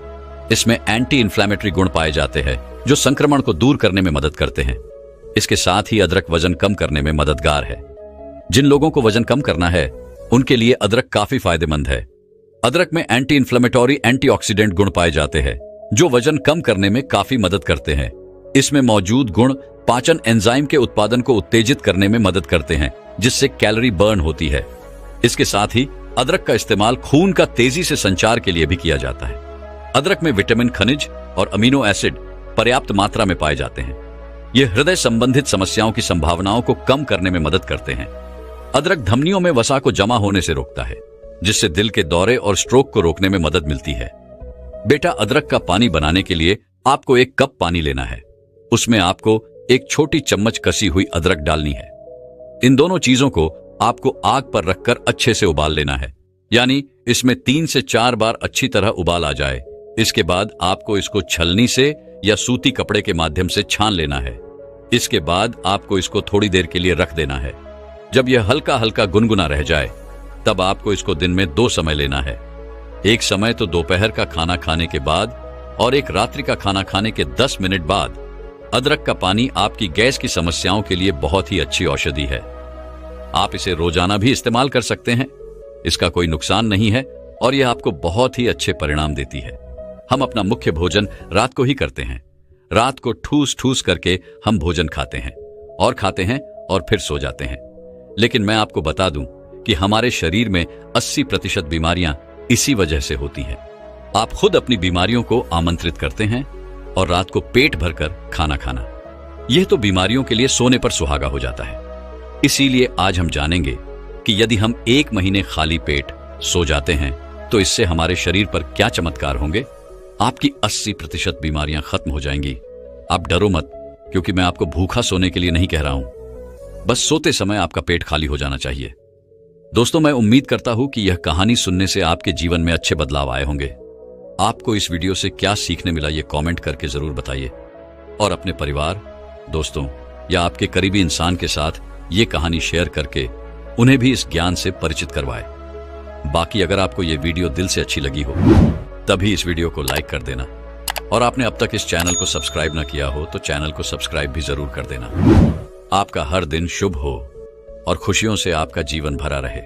A: इसमें एंटी इन्फ्लेमेटरी गुण पाए जाते हैं जो संक्रमण को दूर करने में मदद करते हैं। इसके साथ ही अदरक वजन कम करने में मददगार है। जिन लोगों को वजन कम करना है उनके लिए अदरक काफी फायदेमंद है। अदरक में एंटी इन्फ्लेमेटरी एंटीऑक्सीडेंट गुण पाए जाते हैं जो वजन कम करने में काफी मदद करते हैं। इसमें मौजूद गुण पाचन एंजाइम के उत्पादन को उत्तेजित करने में मदद करते हैं जिससे कैलोरी बर्न होती है। इसके साथ ही अदरक का इस्तेमाल खून का तेजी से संचार के लिए भी किया जाता है। अदरक में विटामिन, खनिज और अमीनो एसिड पर्याप्त मात्रा में पाए जाते हैं। यह हृदय संबंधित समस्याओं की संभावनाओं को कम करने में मदद करते हैं। अदरक धमनियों में वसा को जमा होने से रोकता है जिससे दिल के दौरे और स्ट्रोक को रोकने में मदद मिलती है। बेटा, अदरक का पानी बनाने के लिए आपको 1 कप पानी लेना है। उसमें आपको 1 छोटी चम्मच कसी हुई अदरक डालनी है। इन दोनों चीजों को आपको आग पर रखकर अच्छे से उबाल लेना है, यानी इसमें 3 से 4 बार अच्छी तरह उबाल आ जाए। इसके बाद आपको इसको छलनी से या सूती कपड़े के माध्यम से छान लेना है। इसके बाद आपको इसको थोड़ी देर के लिए रख देना है। जब यह हल्का हल्का गुनगुना रह जाए तब आपको इसको दिन में 2 समय लेना है। एक समय तो दोपहर का खाना खाने के बाद और एक रात्रि का खाना खाने के 10 मिनट बाद। अदरक का पानी आपकी गैस की समस्याओं के लिए बहुत ही अच्छी औषधि है। आप इसे रोजाना भी इस्तेमाल कर सकते हैं। इसका कोई नुकसान नहीं है और यह आपको बहुत ही अच्छे परिणाम देती है। हम अपना मुख्य भोजन रात को ही करते हैं। रात को ठूस ठूस करके हम भोजन खाते हैं और फिर सो जाते हैं। लेकिन मैं आपको बता दूं कि हमारे शरीर में 80% बीमारियां इसी वजह से होती हैं। आप खुद अपनी बीमारियों को आमंत्रित करते हैं और रात को पेट भरकर खाना खाना, यह तो बीमारियों के लिए सोने पर सुहागा हो जाता है। इसीलिए आज हम जानेंगे कि यदि हम 1 महीने खाली पेट सो जाते हैं तो इससे हमारे शरीर पर क्या चमत्कार होंगे। आपकी 80% बीमारियां खत्म हो जाएंगी। आप डरो मत, क्योंकि मैं आपको भूखा सोने के लिए नहीं कह रहा हूं। बस सोते समय आपका पेट खाली हो जाना चाहिए। दोस्तों, मैं उम्मीद करता हूं कि यह कहानी सुनने से आपके जीवन में अच्छे बदलाव आए होंगे। आपको इस वीडियो से क्या सीखने मिला ये कमेंट करके जरूर बताइए और अपने परिवार, दोस्तों या आपके करीबी इंसान के साथ ये कहानी शेयर करके उन्हें भी इस ज्ञान से परिचित करवाएं। बाकी अगर आपको ये वीडियो दिल से अच्छी लगी हो तभी इस वीडियो को लाइक कर देना और आपने अब तक इस चैनल को सब्सक्राइब ना किया हो तो चैनल को सब्सक्राइब भी जरूर कर देना। आपका हर दिन शुभ हो और खुशियों से आपका जीवन भरा रहे।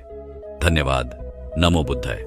A: धन्यवाद। नमो बुद्धाय।